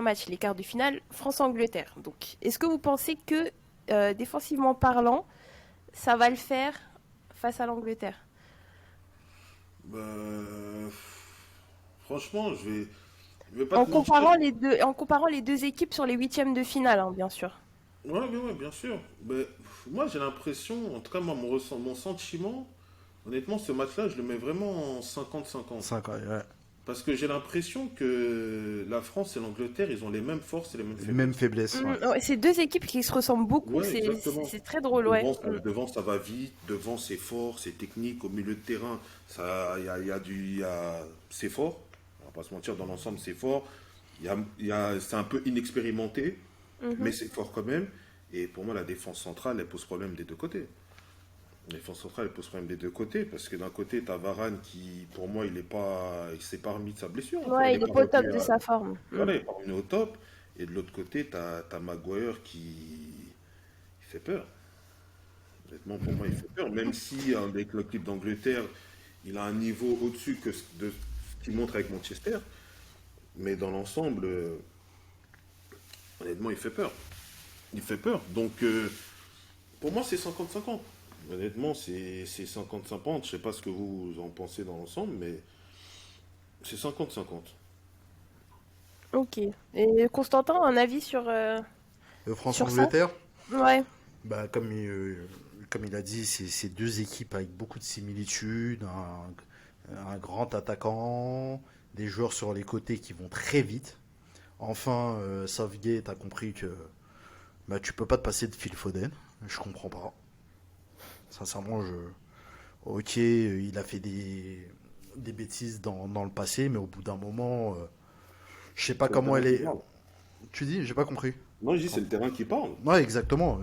Speaker 1: match, les quarts de finale, France-Angleterre. Donc, est-ce que vous pensez que, défensivement parlant, ça va le faire face à l'Angleterre?
Speaker 2: Bah, franchement, je vais pas te mentir.
Speaker 1: En comparant les deux équipes sur les huitièmes de finale, hein, bien sûr.
Speaker 2: Ouais, ouais, ouais, bien sûr. Mais moi, j'ai l'impression, en tout cas, moi, mon sentiment, honnêtement, ce match-là, je le mets vraiment en 50-50.
Speaker 3: 5, ouais.
Speaker 2: Parce que j'ai l'impression que la France et l'Angleterre, ils ont les mêmes forces et les mêmes
Speaker 3: Même
Speaker 2: faiblesses.
Speaker 3: faiblesse, ouais.
Speaker 1: Ouais, c'est deux équipes qui se ressemblent beaucoup,
Speaker 2: Ouais, exactement.
Speaker 1: c'est très drôle, ouais.
Speaker 2: Devant, ça va vite, devant, c'est fort, c'est technique, au milieu de terrain, c'est fort. On va pas se mentir, dans l'ensemble, c'est fort. C'est un peu inexpérimenté, mais
Speaker 1: Mhm.
Speaker 2: c'est fort quand même. Et pour moi, la défense centrale, elle pose problème des deux côtés. La défense centrale, elle pose problème des deux côtés, parce que d'un côté, tu as Varane qui, pour moi, il s'est pas remis de sa blessure encore. Il
Speaker 1: Ouais,
Speaker 2: n'est
Speaker 1: il est
Speaker 2: pas
Speaker 1: pas au top
Speaker 2: revenu
Speaker 1: de sa forme.
Speaker 2: voilà, il est pas revenu au top. Et de l'autre côté, tu as Maguire qui il fait peur. Honnêtement, pour moi, il fait peur. Même si, avec l'équipe d'Angleterre, il a un niveau au-dessus de ce qu'il montre avec Manchester. Mais dans l'ensemble, honnêtement, il fait peur. Il fait peur. Donc, pour moi, c'est 50-50. Honnêtement, c'est 50-50. Je sais pas ce que vous en pensez dans l'ensemble, mais c'est 50-50.
Speaker 1: Ok. Et Constantin, un avis sur ça?
Speaker 3: France-Angleterre,
Speaker 1: Ouais.
Speaker 3: bah, comme il a dit, c'est deux équipes avec beaucoup de similitudes, un grand attaquant, des joueurs sur les côtés qui vont très vite. Enfin, Southgate a compris que bah, tu peux pas te passer de Phil Foden. Je comprends pas. Sincèrement, ok, il a fait des bêtises dans le passé, mais au bout d'un moment, je sais pas
Speaker 2: C'est le
Speaker 3: comment
Speaker 2: terrain
Speaker 3: elle
Speaker 2: qui
Speaker 3: est.
Speaker 2: parle.
Speaker 3: Tu dis, j'ai pas compris.
Speaker 2: Moi, je dis, c'est le terrain qui parle.
Speaker 3: Ouais, exactement.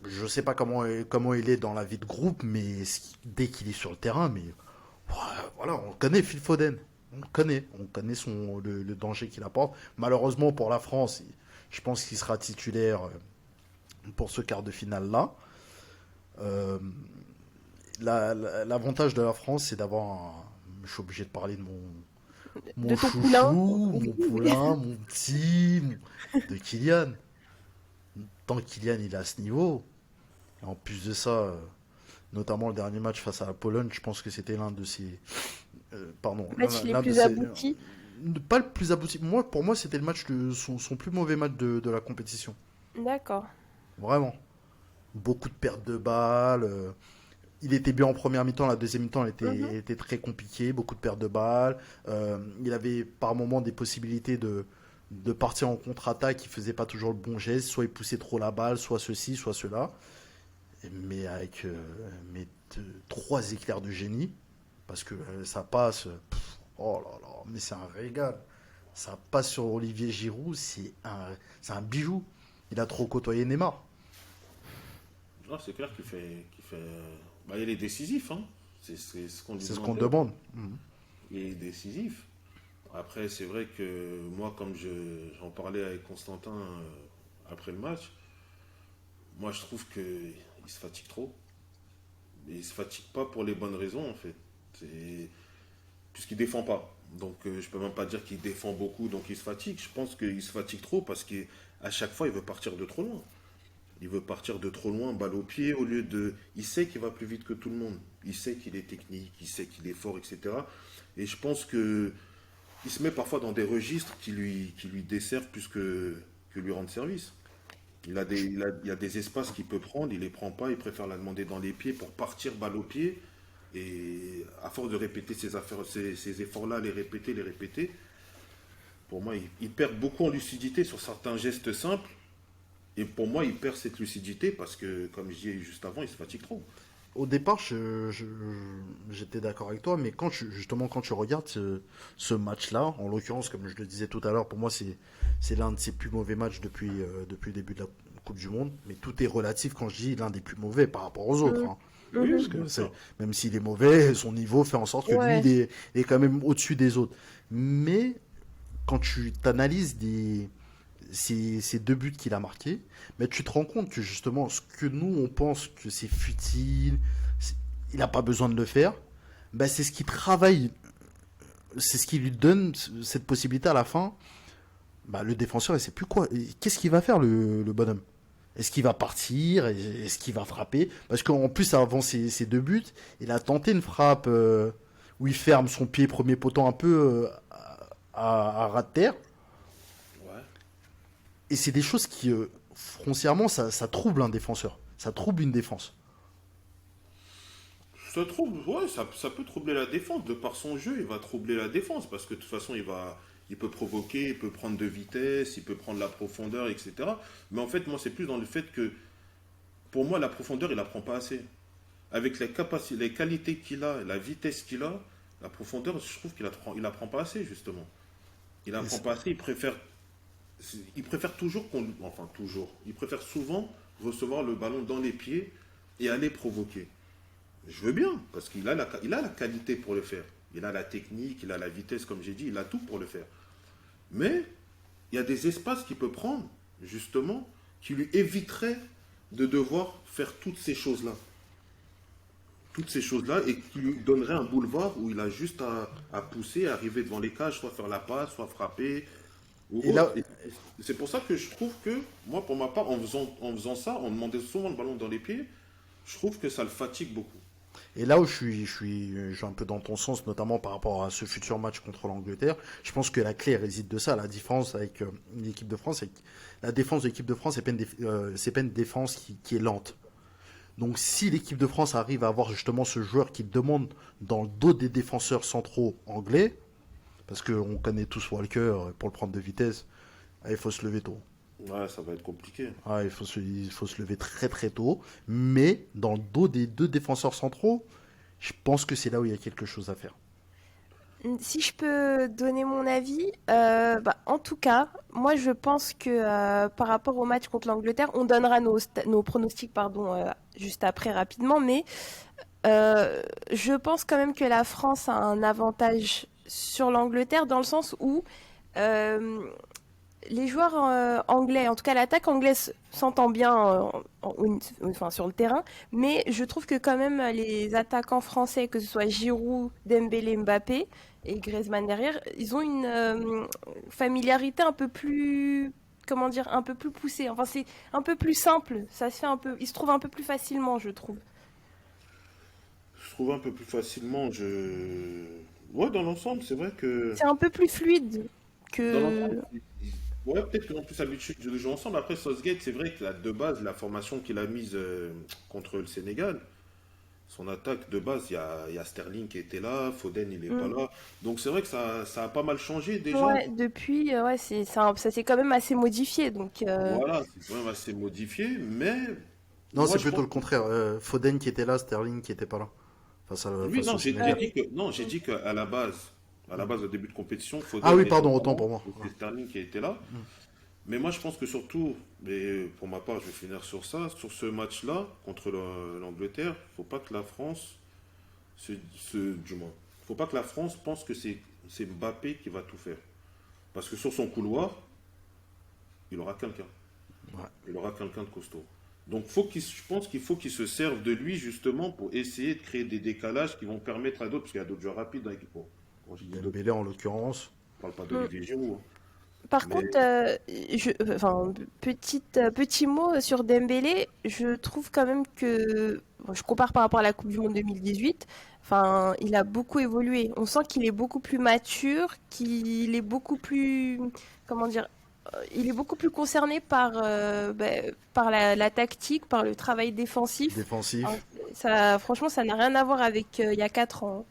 Speaker 3: Je sais pas comment il est dans la vie de groupe, mais dès qu'il est sur le terrain, mais ouais, voilà, on connaît Phil Foden. On connaît le danger qu'il apporte. Malheureusement pour la France, je pense qu'il sera titulaire pour ce quart de finale-là. Euh, L'avantage de la France, c'est d'avoir je suis obligé de parler de mon
Speaker 1: De ton poulain.
Speaker 3: chouchou, mon poulain, mon petit, de Kylian. Tant que Kylian il est à ce niveau, et en plus de ça, notamment le dernier match face à la Pologne, je pense que c'était l'un de ses. Pardon,
Speaker 1: Match les
Speaker 3: l'un de
Speaker 1: plus
Speaker 3: ses.
Speaker 1: aboutis.
Speaker 3: Pas le plus abouti. Pour moi, c'était le match son plus mauvais match de la compétition.
Speaker 1: D'accord.
Speaker 3: Vraiment. Beaucoup de pertes de balles. Il était bien en première mi-temps, la deuxième mi-temps
Speaker 1: Mhm.
Speaker 3: était très compliquée, beaucoup de pertes de balles. Il avait par moments des possibilités de partir en contre-attaque, il faisait pas toujours le bon geste, soit il poussait trop la balle, soit ceci, soit cela. Mais avec trois éclairs de génie, parce que ça passe, oh là là, mais c'est un régal. Ça passe sur Olivier Giroud, c'est un bijou. Il a trop côtoyé Neymar.
Speaker 2: Ah, c'est clair bah, il est décisif, hein. C'est ce qu'on lui
Speaker 3: C'est ce qu'on
Speaker 2: demande.
Speaker 3: demande. Mhm.
Speaker 2: Il est décisif. Après, c'est vrai que moi, comme j'en parlais avec Constantin après le match, moi, je trouve qu'il se fatigue trop. Et il se fatigue pas pour les bonnes raisons, en fait. C'est puisqu'il défend pas. Donc, je peux même pas dire qu'il défend beaucoup, donc il se fatigue. Je pense qu'il se fatigue trop parce qu'à chaque fois, il veut partir de trop loin. Il veut partir de trop loin, balle au pied, au lieu de. Il sait qu'il va plus vite que tout le monde. Il sait qu'il est technique, il sait qu'il est fort, etc. Et je pense que il se met parfois dans des registres qui lui desservent plus que lui rendre service. Il y a des espaces qu'il peut prendre, il les prend pas, il préfère la demander dans les pieds pour partir balle au pied. Et à force de répéter ces efforts-là, les répéter, pour moi, il perd beaucoup en lucidité sur certains gestes simples. Et pour moi, il perd cette lucidité parce que, comme je disais juste avant, il se fatigue trop.
Speaker 3: Au départ, j'étais d'accord avec toi, mais justement, quand tu regardes ce match-là, en l'occurrence, comme je le disais tout à l'heure, pour moi, c'est l'un de ses plus mauvais matchs depuis le début de la Coupe du Monde. Mais tout est relatif quand je dis l'un des plus mauvais par rapport aux autres,
Speaker 1: Mhm.
Speaker 3: hein.
Speaker 2: Oui,
Speaker 1: Mhm.
Speaker 3: Parce
Speaker 2: oui,
Speaker 3: que
Speaker 2: bien sûr.
Speaker 3: même s'il est mauvais, son niveau fait en sorte que lui,
Speaker 1: Ouais.
Speaker 3: il est quand même au-dessus des autres. Mais quand tu t'analyses ces deux buts qu'il a marqués, mais tu te rends compte que justement, ce que nous, on pense que c'est futile, il n'a pas besoin de le faire, bah, c'est ce qui travaille, c'est ce qui lui donne cette possibilité à la fin. Bah, le défenseur, il sait plus quoi. Qu'est-ce qu'il va faire, le bonhomme? Est-ce qu'il va partir? Est-ce qu'il va frapper? Parce qu'en plus, avant ces deux buts, il a tenté une frappe où il ferme son pied premier poteau un peu à ras de terre.
Speaker 2: Ouais.
Speaker 3: Et c'est des choses qui, foncièrement, ça trouble un défenseur. Ça trouble une défense.
Speaker 2: Ça trouble, ouais, ça peut troubler la défense. De par son jeu, il va troubler la défense parce que de toute façon, il peut provoquer, il peut prendre de vitesse, il peut prendre la profondeur, etc. Mais en fait, moi, c'est plus dans le fait que, pour moi, la profondeur, il la prend pas assez. Avec les capacités, les qualités qu'il a, la vitesse qu'il a, la profondeur, je trouve il la prend pas assez, justement. Il la
Speaker 3: Et
Speaker 2: prend pas assez, il préfère toujours enfin, toujours, il préfère souvent recevoir le ballon dans les pieds et aller provoquer. Je veux bien, parce il a la qualité pour le faire. Il a la technique, il a la vitesse, comme j'ai dit, il a tout pour le faire. Mais il y a des espaces qu'il peut prendre, justement, qui lui éviteraient de devoir faire toutes ces choses-là. Toutes ces choses-là, et qui lui donneraient un boulevard où il a juste à pousser, arriver devant les cages, soit faire la passe, soit frapper, ou
Speaker 3: Et
Speaker 2: autre.
Speaker 3: là,
Speaker 2: Et c'est pour ça que je trouve que, moi, pour ma part, en faisant ça, on demandait souvent le ballon dans les pieds, je trouve que ça le fatigue beaucoup.
Speaker 3: et là où je suis un peu dans ton sens, notamment par rapport à ce futur match contre l'Angleterre, je pense que la clé réside de ça. La différence avec l'équipe de France, c'est que la défense de l'équipe de France, c'est pas une défense qui est lente. Donc si l'équipe de France arrive à avoir justement ce joueur qui demande dans le dos des défenseurs centraux anglais, parce qu'on connaît tous Walker, pour le prendre de vitesse, il faut se lever tôt.
Speaker 2: Ouais, ça va être compliqué.
Speaker 3: Il faut se lever très très tôt. Mais dans le dos des deux défenseurs centraux, je pense que c'est là où il y a quelque chose à faire.
Speaker 1: Si je peux donner mon avis, bah, en tout cas, moi je pense que par rapport au match contre l'Angleterre, on donnera nos pronostics pardon, juste après rapidement, mais je pense quand même que la France a un avantage sur l'Angleterre dans le sens où euh, les joueurs anglais, en tout cas l'attaque anglaise s'entend bien enfin, sur le terrain, mais je trouve que quand même les attaquants français, que ce soit Giroud, Dembélé, Mbappé et Griezmann derrière, ils ont une familiarité un peu plus, comment dire, un peu plus poussée. Enfin, c'est un peu plus simple, ça se fait un peu, ils se trouvent un peu plus facilement, je trouve.
Speaker 2: Je trouve un peu plus facilement, Ouais, dans l'ensemble, c'est vrai que...
Speaker 1: C'est un peu plus fluide
Speaker 2: Dans l'ensemble,
Speaker 1: que...
Speaker 2: ouais, peut-être qu'ils ont plus l'habitude de jouer ensemble. Après, Southgate, c'est vrai que de base, la formation qu'il a mise contre le Sénégal, son attaque de base, il y a Sterling qui était là, Foden, il n'est pas
Speaker 1: Mm.
Speaker 2: là. Donc c'est vrai que ça a pas mal changé déjà.
Speaker 1: Ouais, depuis, ouais, ça s'est quand même assez modifié, donc...
Speaker 2: Voilà, c'est quand même assez modifié, mais
Speaker 3: Non,
Speaker 2: moi
Speaker 3: c'est
Speaker 2: je
Speaker 3: plutôt
Speaker 2: pense.
Speaker 3: le contraire. Foden qui était là, Sterling qui était pas là.
Speaker 2: Oui,
Speaker 3: Face
Speaker 2: non,
Speaker 3: au
Speaker 2: j'ai
Speaker 3: Sénégal.
Speaker 2: dit que non, j'ai dit qu'à la base, au début de compétition,
Speaker 3: Ah
Speaker 2: Foden
Speaker 3: oui,
Speaker 2: était au
Speaker 3: pardon, autant
Speaker 2: ballon,
Speaker 3: pour moi.
Speaker 2: et c'est Sterling qui était là. Mais moi, je pense que surtout, et pour ma part, je vais finir sur ça, sur ce match-là, contre l'Angleterre, faut pas que la France, du moins, faut pas que la France pense que c'est Mbappé qui va tout faire. Parce que sur son couloir, il aura quelqu'un.
Speaker 3: Ouais.
Speaker 2: Il aura quelqu'un de costaud. Donc, je pense qu'il faut qu'il se serve de lui justement pour essayer de créer des décalages qui vont permettre à d'autres, parce qu'il y a d'autres joueurs rapides dans l'équipe. Bon, quand je dis d'autres,
Speaker 3: Dembélé en l'occurrence.
Speaker 2: je parle pas
Speaker 1: Mm.
Speaker 2: d'Olivier Giroud, hein.
Speaker 1: Par
Speaker 2: Mais
Speaker 1: contre, enfin, petit mot sur Dembélé, je trouve quand même que, bon, je compare par rapport à la Coupe du Monde 2018, enfin, il a beaucoup évolué. On sent qu'il est beaucoup plus mature, qu'il est beaucoup plus, comment dire, il est beaucoup plus concerné par la tactique, par le travail défensif. Alors,
Speaker 3: Défensif.
Speaker 1: ça, franchement, ça n'a rien à voir avec il y a 4 ans.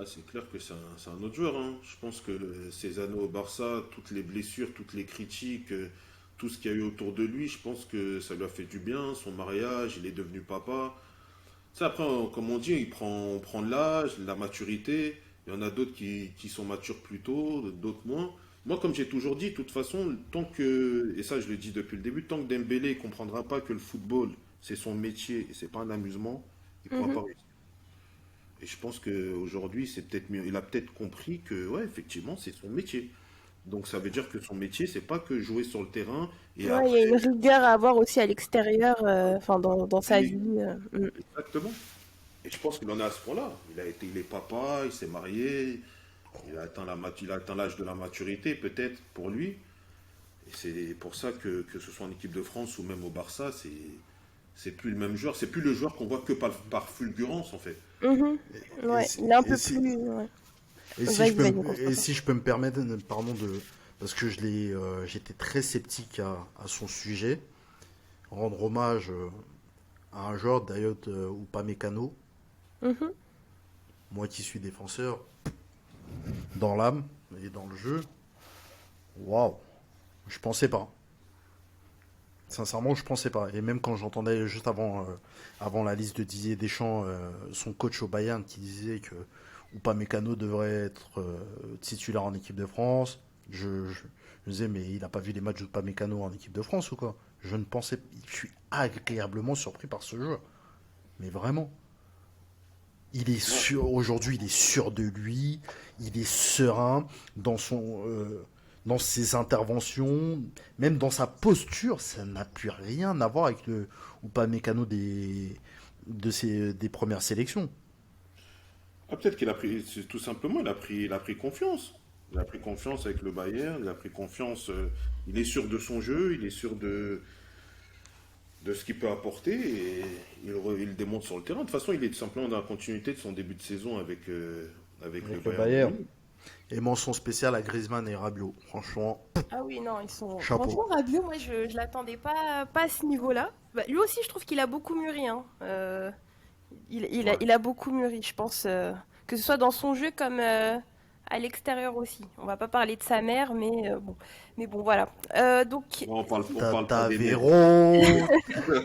Speaker 2: c'est clair que c'est un autre joueur, hein. Je pense que ces années au Barça, toutes les blessures, toutes les critiques, tout ce qu'il y a eu autour de lui, je pense que ça lui a fait du bien. Son mariage, il est devenu papa. Ça, après, comme on dit, on prend l'âge, la maturité. Il y en a d'autres qui sont matures plus tôt, d'autres moins. Moi, comme j'ai toujours dit, de toute façon, et ça je le dis depuis le début, tant que Dembélé ne comprendra pas que le football, c'est son métier et c'est pas un amusement, il ne pourra
Speaker 1: Mhm.
Speaker 2: pas réussir. Et je pense qu'aujourd'hui, c'est peut-être mieux. Il a peut-être compris que, ouais, effectivement, c'est son métier. Donc ça veut dire que son métier, c'est pas que jouer sur le terrain et
Speaker 1: Ouais, il y a
Speaker 2: après,
Speaker 1: une rigueur à avoir aussi à l'extérieur, enfin dans sa
Speaker 2: et-
Speaker 1: vie.
Speaker 2: exactement. Et je pense qu'il en est à ce point-là. Il est papa, il s'est marié, il a atteint l'âge de la maturité, peut-être pour lui. Et c'est pour ça que ce soit en équipe de France ou même au Barça, c'est plus le même joueur. C'est plus le joueur qu'on voit que par fulgurance, en fait.
Speaker 1: Mhm.
Speaker 3: Et
Speaker 1: Ouais,
Speaker 3: si,
Speaker 1: il est un
Speaker 3: et
Speaker 1: peu
Speaker 3: si-
Speaker 1: plus. Ouais.
Speaker 3: et si je
Speaker 1: Vas-y,
Speaker 3: peux
Speaker 1: vas-y,
Speaker 3: me, et
Speaker 1: Constantin.
Speaker 3: si je peux me permettre, pardon, parce que j'étais très sceptique à son sujet, rendre hommage à un joueur d'ailleurs ou pas mécano,
Speaker 1: Mhm.
Speaker 3: moi qui suis défenseur, dans l'âme et dans le jeu, waouh, je pensais pas. Sincèrement, je pensais pas. Et même quand j'entendais juste avant la liste de Didier Deschamps, son coach au Bayern qui disait que Upamecano devrait être titulaire en équipe de France, je me disais, mais il n'a pas vu les matchs d'Upamecano en équipe de France ou quoi? Je ne pensais. Je suis agréablement surpris par ce joueur. Mais vraiment. Il est
Speaker 2: Ouais.
Speaker 3: sûr, aujourd'hui, il est sûr de lui, il est serein dans ses interventions, même dans sa posture, ça n'a plus rien à voir avec le Upamecano des premières sélections.
Speaker 2: Ah, peut-être qu'il a pris, c'est tout simplement, il a pris confiance. Il a pris confiance avec le Bayern, il a pris confiance, il est sûr de son jeu, il est sûr de ce qu'il peut apporter et il le démontre sur le terrain. De toute façon, il est tout simplement dans la continuité de son début de saison avec le
Speaker 3: Avec le
Speaker 2: Bayern de
Speaker 3: Bayern.
Speaker 2: Munich.
Speaker 3: Et mention spéciale à Griezmann et Rabiot. Franchement,
Speaker 1: Ah oui, non, ils sont.
Speaker 3: chapeau.
Speaker 1: Franchement, Rabiot, moi, je l'attendais pas à ce niveau-là. Bah, lui aussi, je trouve qu'il a beaucoup mûri, hein.
Speaker 2: Ouais.
Speaker 1: Il a beaucoup mûri, je pense, que ce soit dans son jeu comme à l'extérieur aussi. On va pas parler de sa mère, mais bon, voilà. Donc,
Speaker 2: Non, on parle pas
Speaker 3: Tata
Speaker 2: des mères.
Speaker 3: Véro.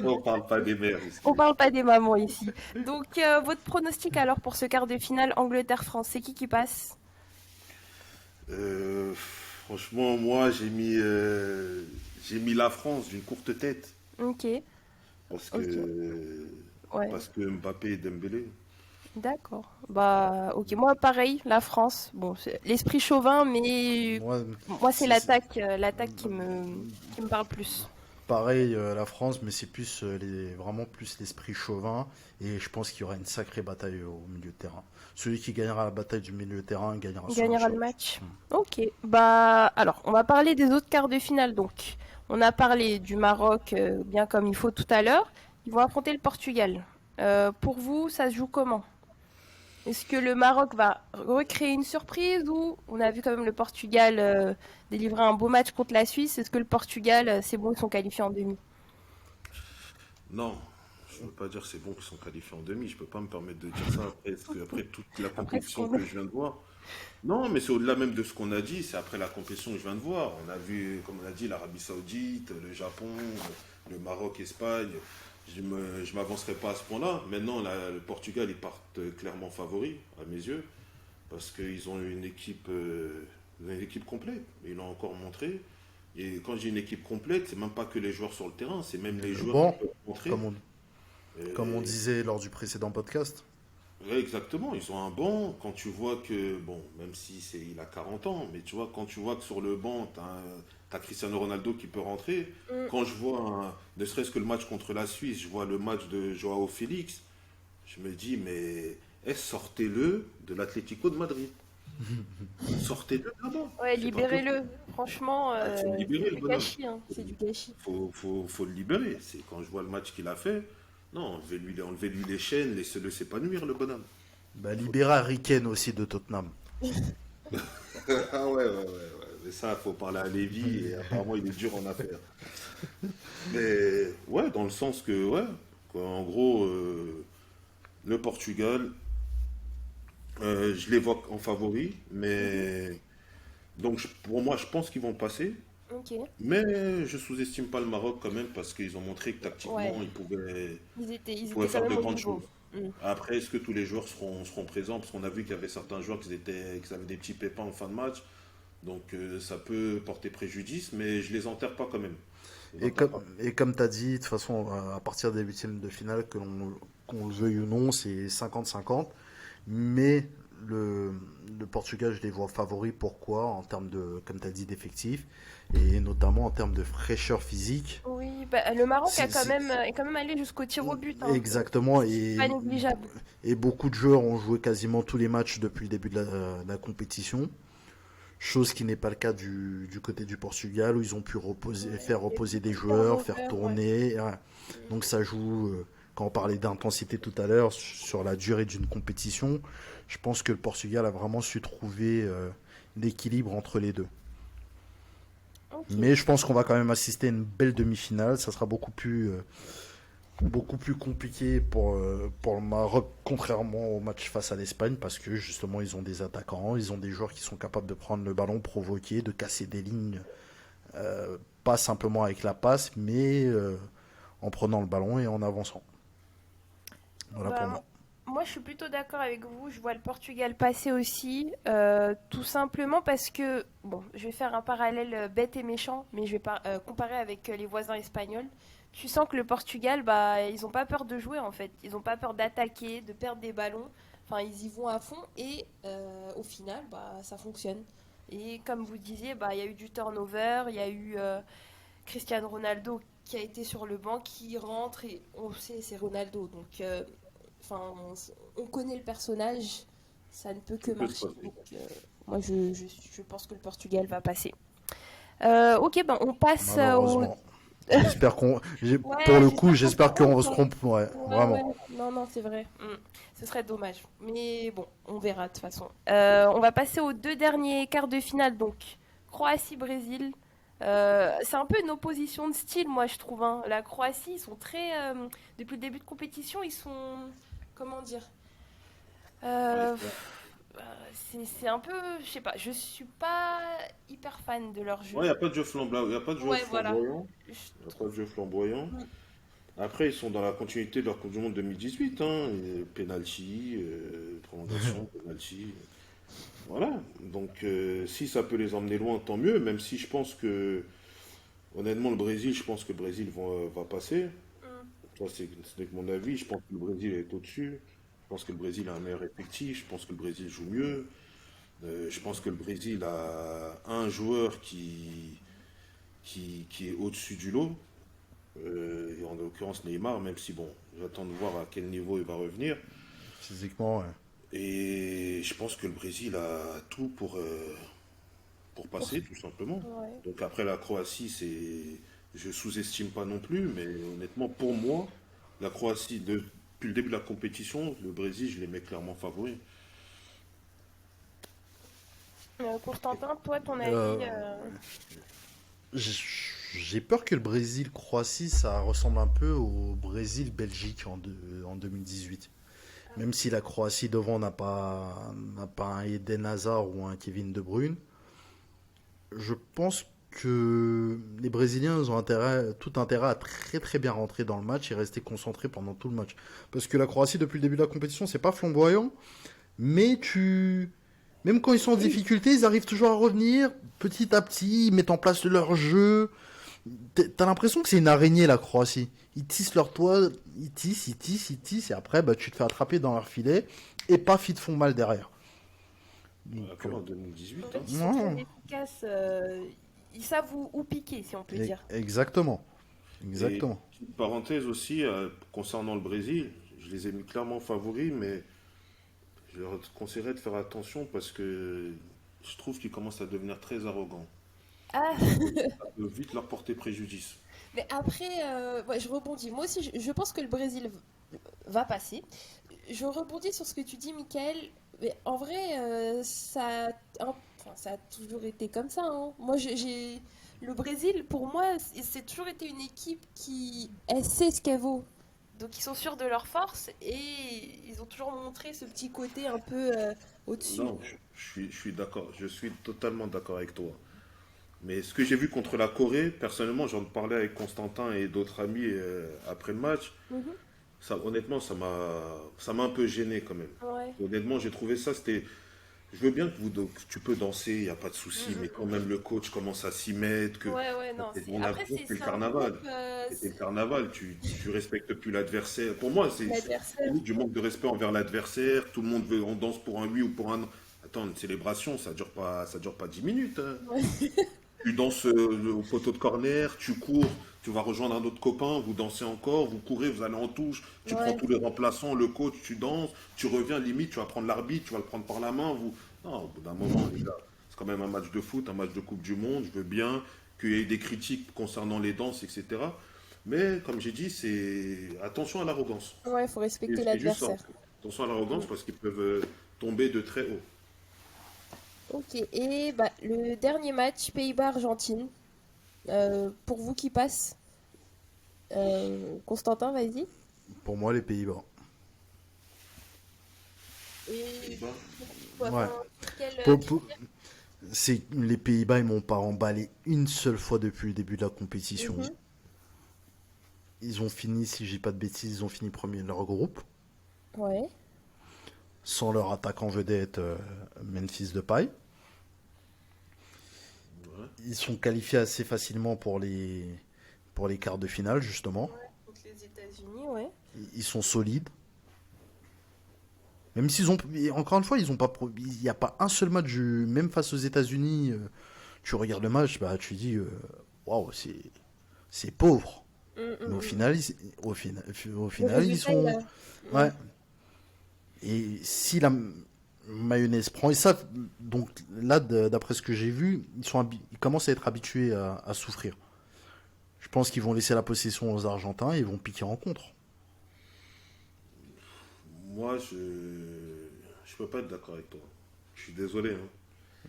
Speaker 2: On parle pas des mères
Speaker 1: on
Speaker 2: ici.
Speaker 1: parle pas des mamans ici. Donc, votre pronostic alors pour ce quart de finale Angleterre-France, c'est qui passe?
Speaker 2: Euh, Franchement, moi, j'ai mis la France d'une courte tête
Speaker 1: Ok,
Speaker 2: parce
Speaker 1: ok,
Speaker 2: que,
Speaker 1: ouais.
Speaker 2: parce que Mbappé et Dembélé.
Speaker 1: D'accord. Bah, ok. Moi, pareil, la France. Bon, c'est l'esprit chauvin, mais
Speaker 3: Moi,
Speaker 1: moi, c'est
Speaker 3: c'est
Speaker 1: l'attaque qui me parle plus.
Speaker 3: pareil, la France, mais c'est plus vraiment plus l'esprit chauvin. Et je pense qu'il y aura une sacrée bataille au milieu de terrain. Celui qui gagnera la bataille du milieu de terrain gagnera
Speaker 1: On
Speaker 3: ce
Speaker 1: gagnera
Speaker 3: match-là.
Speaker 1: le match. Ok. Bah, alors, on va parler des autres quarts de finale. Donc, on a parlé du Maroc bien comme il faut tout à l'heure. Ils vont affronter le Portugal. Pour vous, ça se joue comment? Est-ce que le Maroc va recréer une surprise ou on a vu quand même le Portugal délivrer un beau match contre la Suisse? Est-ce que le Portugal, c'est bon, ils sont qualifiés en demi?
Speaker 2: Non, je veux pas dire que c'est bon qu'ils sont qualifiés en demi. Je peux pas me permettre de dire ça après toute la
Speaker 1: Après ce
Speaker 2: compétition
Speaker 1: qu'on
Speaker 2: que
Speaker 1: a.
Speaker 2: je viens de voir. Non, mais c'est au-delà même de ce qu'on a dit. C'est après la compétition que je viens de voir. On a vu, comme on a dit, l'Arabie Saoudite, le Japon, le Maroc, Espagne. Je m'avancerai pas à ce point-là. Maintenant, le Portugal, ils partent clairement favoris, à mes yeux, parce qu'ils ont une équipe complète. Ils l'ont encore montré. Et quand j'ai une équipe complète, c'est même pas que les joueurs sur le terrain, c'est même les
Speaker 3: Le
Speaker 2: joueurs qui
Speaker 3: banc,
Speaker 2: peuvent rentrer.
Speaker 3: comme on, comme on
Speaker 2: Et-
Speaker 3: disait lors du précédent podcast.
Speaker 2: ouais, exactement, ils ont un banc. Quand tu vois que, bon, même si il a 40 ans, mais tu vois, quand tu vois que sur le banc, t'as Cristiano Ronaldo qui peut rentrer.
Speaker 1: Mm.
Speaker 2: Quand je vois, ne serait-ce que le match contre la Suisse, je vois le match de Joao Félix, je me dis, mais sortez-le de l'Atlético de Madrid. Sortez-le de là-bas.
Speaker 1: Ouais,
Speaker 2: C'est pas possible.
Speaker 1: libérez-le. Franchement,
Speaker 2: Ah, il faut le
Speaker 1: c'est
Speaker 2: libérer, le
Speaker 1: du
Speaker 2: bonhomme.
Speaker 1: gâchis, hein. C'est du gâchis.
Speaker 2: Faut le libérer. C'est quand je vois le match qu'il a fait. Non, enlevez-lui les chaînes, laissez-le s'épanouir, le bonhomme.
Speaker 3: Bah,
Speaker 2: Faut-
Speaker 3: libérer Harry Kane aussi de Tottenham.
Speaker 2: Ah ouais. Mais ça, faut parler à Lévy et apparemment il est dur en affaires. Mais ouais, dans le sens que, ouais, quoi, en gros, le Portugal, je les vois en favori,
Speaker 1: Mhm.
Speaker 2: mais donc pour moi, je pense qu'ils vont passer.
Speaker 1: Ok.
Speaker 2: Mais je sous-estime pas le Maroc quand même parce qu'ils ont montré que tactiquement,
Speaker 1: Ouais.
Speaker 2: ils
Speaker 1: Ils
Speaker 2: pouvaient
Speaker 1: étaient quand
Speaker 2: faire de
Speaker 1: même au
Speaker 2: grandes
Speaker 1: niveau.
Speaker 2: choses.
Speaker 1: Mm.
Speaker 2: Après, est-ce que tous les joueurs seront présents? Parce qu'on a vu qu'il y avait certains joueurs qui avaient des petits pépins en fin de match. Donc ça peut porter préjudice, mais je les enterre pas quand même. Je les
Speaker 3: Et
Speaker 2: enterre
Speaker 3: comme,
Speaker 2: pas.
Speaker 3: et comme tu as dit, de toute façon, à partir des huitièmes de finale, qu'on le veuille ou non, c'est 50-50. Mais le, le Portugal, je les vois favoris. Pourquoi? En termes de, comme tu as dit, d'effectifs et notamment en termes de fraîcheur physique.
Speaker 1: Oui, bah, le Maroc
Speaker 3: C'est- c'est-
Speaker 1: est quand même allé jusqu'au tir au but, hein.
Speaker 3: Exactement.
Speaker 1: C'est pas négligeable.
Speaker 3: Et beaucoup de joueurs ont joué quasiment tous les matchs depuis le début de la compétition. Chose qui n'est pas le cas du côté du Portugal où ils ont pu
Speaker 1: Ouais,
Speaker 3: faire
Speaker 1: il y a eu
Speaker 3: reposer
Speaker 1: beaucoup
Speaker 3: des
Speaker 1: de
Speaker 3: joueurs, faire
Speaker 1: turnover, ouais.
Speaker 3: tourner. Ouais.
Speaker 1: Mm.
Speaker 3: Donc ça joue, quand on parlait d'intensité tout à l'heure, sur la durée d'une compétition, je pense que le Portugal a vraiment su trouver l'équilibre entre les deux.
Speaker 1: Ok.
Speaker 3: Mais je pense qu'on va quand même assister à une belle demi-finale. Ça sera beaucoup plus compliqué pour le Maroc, contrairement au match face à l'Espagne, parce que justement ils ont des attaquants, ils ont des joueurs qui sont capables de prendre le ballon, provoquer, de casser des lignes, pas simplement avec la passe, mais en prenant le ballon et en avançant. Voilà
Speaker 1: Bah,
Speaker 3: pour moi.
Speaker 1: moi, je suis plutôt d'accord avec vous. Je vois le Portugal passer aussi, tout simplement parce que, bon, je vais faire un parallèle bête et méchant, mais je vais comparer avec les voisins espagnols. Tu sens que le Portugal, bah, ils n'ont pas peur de jouer en fait. Ils n'ont pas peur d'attaquer, de perdre des ballons. Enfin, ils y vont à fond et au final, bah, ça fonctionne. Et comme vous disiez, bah, il y a eu du turnover, il y a eu Cristiano Ronaldo qui a été sur le banc, qui rentre et on sait c'est Ronaldo. Donc, enfin, on connaît le personnage, ça ne peut que
Speaker 2: Tout peut se
Speaker 1: marcher.
Speaker 2: passer.
Speaker 1: Donc, moi, je pense que le Portugal va passer. Ok, ben on passe au.
Speaker 3: Malheureusement. J'espère pour
Speaker 1: Ouais,
Speaker 3: le coup,
Speaker 1: j'espère qu'on se
Speaker 3: j'espère qu'on
Speaker 1: trompe,
Speaker 3: se
Speaker 1: hein.
Speaker 3: trompe, ouais,
Speaker 1: Ouais, ouais,
Speaker 3: vraiment.
Speaker 1: non, non, c'est vrai. Ce serait dommage. Mais bon, on verra de toute façon. On va passer aux deux derniers quarts de finale, donc Croatie-Brésil. C'est un peu une opposition de style, moi, je trouve, hein. La Croatie, ils sont très. Depuis le début de compétition, ils sont. Comment dire?
Speaker 2: Ouais,
Speaker 1: Euh, c'est un peu. Je sais pas, je suis pas hyper fan de leur
Speaker 2: il
Speaker 1: jeu.
Speaker 2: n'y a pas de jeu flamboyant. Il y a pas de joueur
Speaker 1: Ouais, voilà.
Speaker 2: flamboyant.
Speaker 1: Je
Speaker 2: Il n'y a pas
Speaker 1: trouve.
Speaker 2: de jeu flamboyant. Après, ils sont dans la continuité de leur Coupe du Monde 2018. Hein, et penalty, prolongation, penalty. Voilà. Donc, si ça peut les emmener loin, tant mieux. Même si je pense que, honnêtement, le Brésil, je pense que le Brésil va passer.
Speaker 1: Mm.
Speaker 2: Ça, ce n'est que mon avis. Je pense que le Brésil est au-dessus. Je pense que le Brésil a un meilleur effectif. Je pense que le Brésil joue mieux. Je pense que le Brésil a un joueur qui est au-dessus du lot. Et en l'occurrence Neymar, même si bon, j'attends de voir à quel niveau il va revenir.
Speaker 3: Physiquement, ouais.
Speaker 2: Et je pense que le Brésil a tout pour
Speaker 1: Pour-
Speaker 2: passer, tout simplement.
Speaker 1: Ouais.
Speaker 2: Donc après la Croatie, je sous-estime pas non plus, mais honnêtement, pour moi, la Croatie, depuis le début de la compétition, le Brésil, je les mets clairement favoris.
Speaker 1: Constantin, toi, ton avis
Speaker 3: Euh, j'ai peur que le Brésil-Croatie, ça ressemble un peu au Brésil-Belgique en 2018. Même si la Croatie devant n'a pas un Eden Hazard ou un Kevin De Bruyne, je pense que les Brésiliens ils ont tout intérêt à très très bien rentrer dans le match et rester concentrés pendant tout le match. Parce que la Croatie, depuis le début de la compétition, c'est pas flamboyant, mais même quand ils sont en difficulté, ils arrivent toujours à revenir petit à petit, ils mettent en place leur jeu. T'as l'impression que c'est une araignée, la Croatie. Ils tissent leur toit, ils tissent, ils tissent, ils tissent, et après, bah, tu te fais attraper dans leur filet, et paf, ils te font mal derrière. Donc,
Speaker 2: Comme en 2018,
Speaker 1: en
Speaker 2: hein.
Speaker 1: fait, ils sont très
Speaker 3: ouais,
Speaker 1: efficaces. Ils savent où piquer, si on peut dire.
Speaker 3: exactement.
Speaker 2: Et
Speaker 3: Exactement.
Speaker 2: petite parenthèse aussi, concernant le Brésil, je les ai mis clairement favoris, mais je leur conseillerais de faire attention parce que je trouve qu'ils commencent à devenir très arrogants.
Speaker 1: Ah,
Speaker 2: Et ça peut vite leur porter préjudice.
Speaker 1: mais après, ouais, je rebondis. Moi aussi, je pense que le Brésil va passer. Je rebondis sur ce que tu dis, Michael. Mais en vrai, enfin, ça a toujours été comme ça, hein. Moi, le Brésil, pour moi, c'est toujours été une équipe qui, elle sait ce qu'elle vaut. Donc, ils sont sûrs de leur force et ils ont toujours montré ce petit côté un peu au-dessus.
Speaker 2: Non, je suis d'accord, je suis totalement d'accord avec toi. Mais ce que j'ai vu contre la Corée, personnellement, j'en parlais avec Constantin et d'autres amis après le match.
Speaker 1: Mhm.
Speaker 2: Ça, honnêtement, ça m'a un peu gêné quand même.
Speaker 1: Ouais.
Speaker 2: Honnêtement, j'ai trouvé ça, c'était Je veux bien que tu peux danser, il n'y a pas de souci, mais quand même le coach commence à s'y mettre, que
Speaker 1: Ouais, ouais, non,
Speaker 2: on a
Speaker 1: après,
Speaker 2: l'impression que c'est le
Speaker 1: c'est un groupe,
Speaker 2: carnaval. C'était le carnaval, tu respectes plus l'adversaire. Pour moi, c'est
Speaker 1: l'adversaire.
Speaker 2: limite du manque de respect envers l'adversaire. Tout le monde veut, on danse pour un oui ou pour un non. Attends, une célébration, ça dure pas 10 minutes, hein.
Speaker 1: Ouais.
Speaker 2: Tu danses au poteau de corner, tu cours, tu vas rejoindre un autre copain, vous dansez encore, vous courez, vous allez en touche, tu prends
Speaker 1: Ouais.
Speaker 2: tous les remplaçants, le coach, tu danses, tu reviens, limite, tu vas prendre l'arbitre, tu vas le prendre par la main. Non, au bout d'un moment, les gars, c'est quand même un match de foot, un match de Coupe du Monde. Je veux bien qu'il y ait des critiques concernant les danses, etc. Mais comme j'ai dit, c'est attention à l'arrogance.
Speaker 1: Ouais, faut respecter
Speaker 2: C'est juste ça, en
Speaker 1: l'adversaire.
Speaker 2: fait. Attention à l'arrogance
Speaker 1: Mm.
Speaker 2: parce qu'ils peuvent tomber de très haut.
Speaker 1: Ok, et bah, le dernier match, Pays-Bas-Argentine. Pour vous qui passe, Constantin, vas-y.
Speaker 3: Pour moi, les Pays-Bas.
Speaker 1: Et
Speaker 2: Pays-Bas.
Speaker 1: pourquoi,
Speaker 3: Ouais.
Speaker 1: enfin, quel
Speaker 3: Pour- pour-
Speaker 1: critère?
Speaker 3: c'est les Pays-Bas, ils m'ont pas emballé une seule fois depuis le début de la compétition.
Speaker 1: Mhm.
Speaker 3: Ils ont fini, si j'ai pas de bêtises, ils ont fini premier de leur groupe,
Speaker 1: Ouais.
Speaker 3: sans leur attaquant vedette Memphis Depay.
Speaker 2: Ouais.
Speaker 3: Ils sont qualifiés assez facilement pour les quarts de finale, justement.
Speaker 1: Contre les États-Unis, ouais.
Speaker 3: Ils sont solides. Même s'ils ont, encore une fois, ils ont pas, il n'y a pas un seul match, même face aux États-Unis. Tu regardes le match, bah, tu dis, waouh, c'est pauvre.
Speaker 1: Mm,
Speaker 3: Mais
Speaker 1: mm,
Speaker 3: au
Speaker 1: mm.
Speaker 3: final, au
Speaker 1: Le
Speaker 3: final, ils
Speaker 1: résultat, il
Speaker 3: sont,
Speaker 1: a...
Speaker 3: ouais. Et si la mayonnaise prend, et ça, donc là, d'après ce que j'ai vu, ils commencent à être habitués à souffrir. Je pense qu'ils vont laisser la possession aux Argentins et ils vont piquer en contre.
Speaker 2: Moi, je peux pas être d'accord avec toi. Je suis désolé, hein.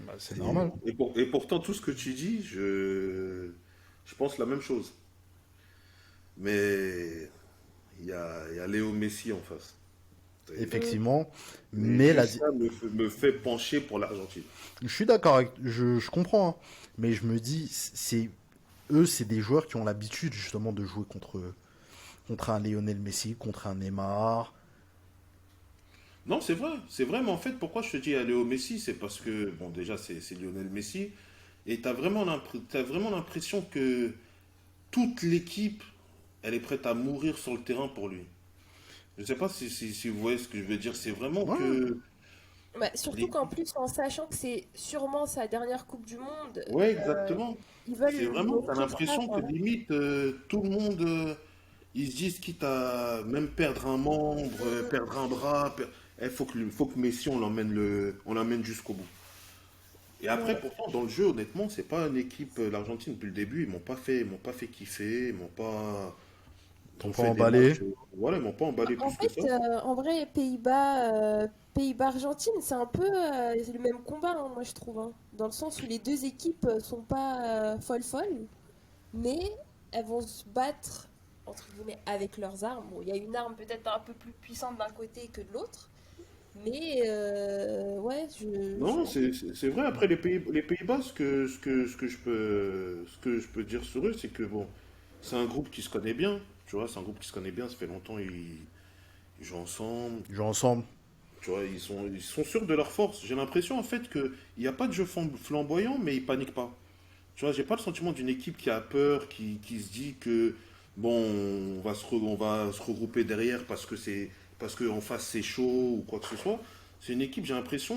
Speaker 3: Bah, c'est normal.
Speaker 2: Et pourtant, tout ce que tu dis, je pense la même chose. Mais il y a Léo Messi en face. Et,
Speaker 1: Mm.
Speaker 3: Effectivement.
Speaker 2: et
Speaker 3: Mais
Speaker 2: juste ça me fait pencher pour l'Argentine.
Speaker 3: je suis d'accord avec, je comprends, hein. Mais je me dis, eux, c'est des joueurs qui ont l'habitude justement de jouer contre un Lionel Messi, contre un Neymar.
Speaker 2: Non, c'est vrai, mais en fait, pourquoi je te dis à Léo Messi, c'est parce que, bon, déjà, c'est Lionel Messi, et t'as vraiment l'impression que toute l'équipe, elle est prête à mourir sur le terrain pour lui. Je sais pas si vous voyez ce que je veux dire, c'est vraiment
Speaker 3: Ouais,
Speaker 2: que
Speaker 1: Bah, surtout
Speaker 2: les-
Speaker 1: qu'en plus, en sachant que c'est sûrement sa dernière Coupe du Monde,
Speaker 2: Ouais,
Speaker 1: euh,
Speaker 2: exactement.
Speaker 1: ils
Speaker 2: C'est
Speaker 1: veulent lui
Speaker 2: vraiment, t'as
Speaker 1: offrir ça,
Speaker 2: l'impression que
Speaker 1: quoi.
Speaker 2: limite, tout le monde, ils se disent quitte à même perdre un membre, perdre un bras, faut que Messi, on l'emmène jusqu'au bout. Et après,
Speaker 1: Ouais.
Speaker 2: pourtant, dans le jeu, honnêtement, c'est pas une équipe, l'Argentine, depuis le début, ils m'ont pas fait kiffer, ils
Speaker 3: t'ont
Speaker 2: ont
Speaker 3: pas
Speaker 2: fait des
Speaker 3: emballé.
Speaker 2: matchs, voilà, ils m'ont pas emballé
Speaker 1: En
Speaker 2: plus que
Speaker 1: fait,
Speaker 2: ça.
Speaker 1: en vrai, Pays-Bas-Argentine, c'est un peu c'est le même combat, hein, moi je trouve, hein. Dans le sens où les deux équipes sont pas folles, mais elles vont se battre, entre guillemets, avec leurs armes. Bon, il y a une arme peut-être un peu plus puissante d'un côté que de l'autre, mais ouais,
Speaker 2: Non, c'est vrai. Après, les Pays-Bas, ce que je peux dire sur eux, c'est que bon, c'est un groupe qui se connaît bien. Tu vois, c'est un groupe qui se connaît bien. Ça fait longtemps ils jouent ensemble.
Speaker 3: Ils jouent ensemble.
Speaker 2: Tu vois, ils sont sûrs de leur force. J'ai l'impression en fait qu'il n'y a pas de jeu flamboyant, mais ils paniquent pas. Tu vois, j'ai pas le sentiment d'une équipe qui a peur, qui se dit que bon, on va se regrouper derrière parce que en face c'est chaud ou quoi que ce soit. C'est une équipe, j'ai l'impression,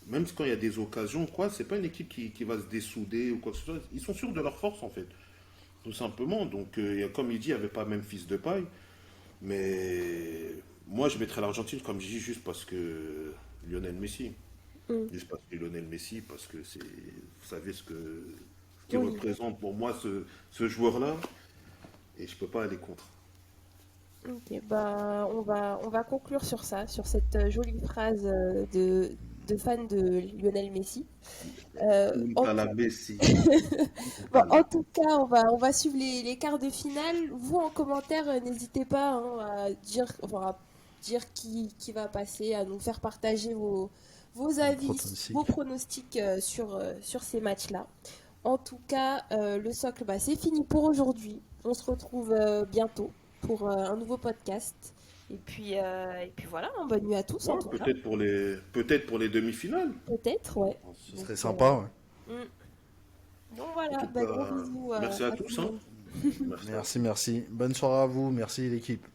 Speaker 2: même quand il y a des occasions, quoi, c'est pas une équipe qui va se dessouder ou quoi que ce soit. Ils sont sûrs de leur force en fait, tout simplement. Donc, comme il dit, il n'y avait pas même fils de paille. Mais moi, je mettrais l'Argentine, comme je dis, juste parce que Lionel Messi.
Speaker 1: Mm.
Speaker 2: Juste parce que Lionel Messi, parce que vous savez ce qu'il
Speaker 1: Oui.
Speaker 2: représente pour moi, ce joueur-là, et je peux pas aller contre.
Speaker 1: Ok, bah, on va conclure sur ça, sur cette jolie phrase de fan de Lionel Messi. En
Speaker 2: À la Messi.
Speaker 1: bon, en tout cas, on va suivre les quarts de finale. Vous, en commentaire, n'hésitez pas, hein, à dire qui va passer, à nous faire partager vos avis, vos
Speaker 3: Pronostic.
Speaker 1: pronostics sur ces matchs-là. En tout cas, le socle, bah, c'est fini pour aujourd'hui. On se retrouve bientôt pour un nouveau podcast. Et puis voilà, hein, bonne nuit à tous en
Speaker 2: Ouais,
Speaker 1: tout cas.
Speaker 2: peut-être pour les demi-finales.
Speaker 1: Peut-être, ouais.
Speaker 3: Ce
Speaker 1: Donc,
Speaker 3: serait sympa, ouais.
Speaker 1: donc
Speaker 2: En
Speaker 1: voilà,
Speaker 2: tout
Speaker 1: bah, gros
Speaker 2: cas,
Speaker 1: bisous
Speaker 2: merci à
Speaker 1: à tout
Speaker 2: tous,
Speaker 1: le
Speaker 2: hein.
Speaker 1: monde.
Speaker 2: Merci à
Speaker 3: Merci, merci. Bonne soirée à vous. Merci l'équipe.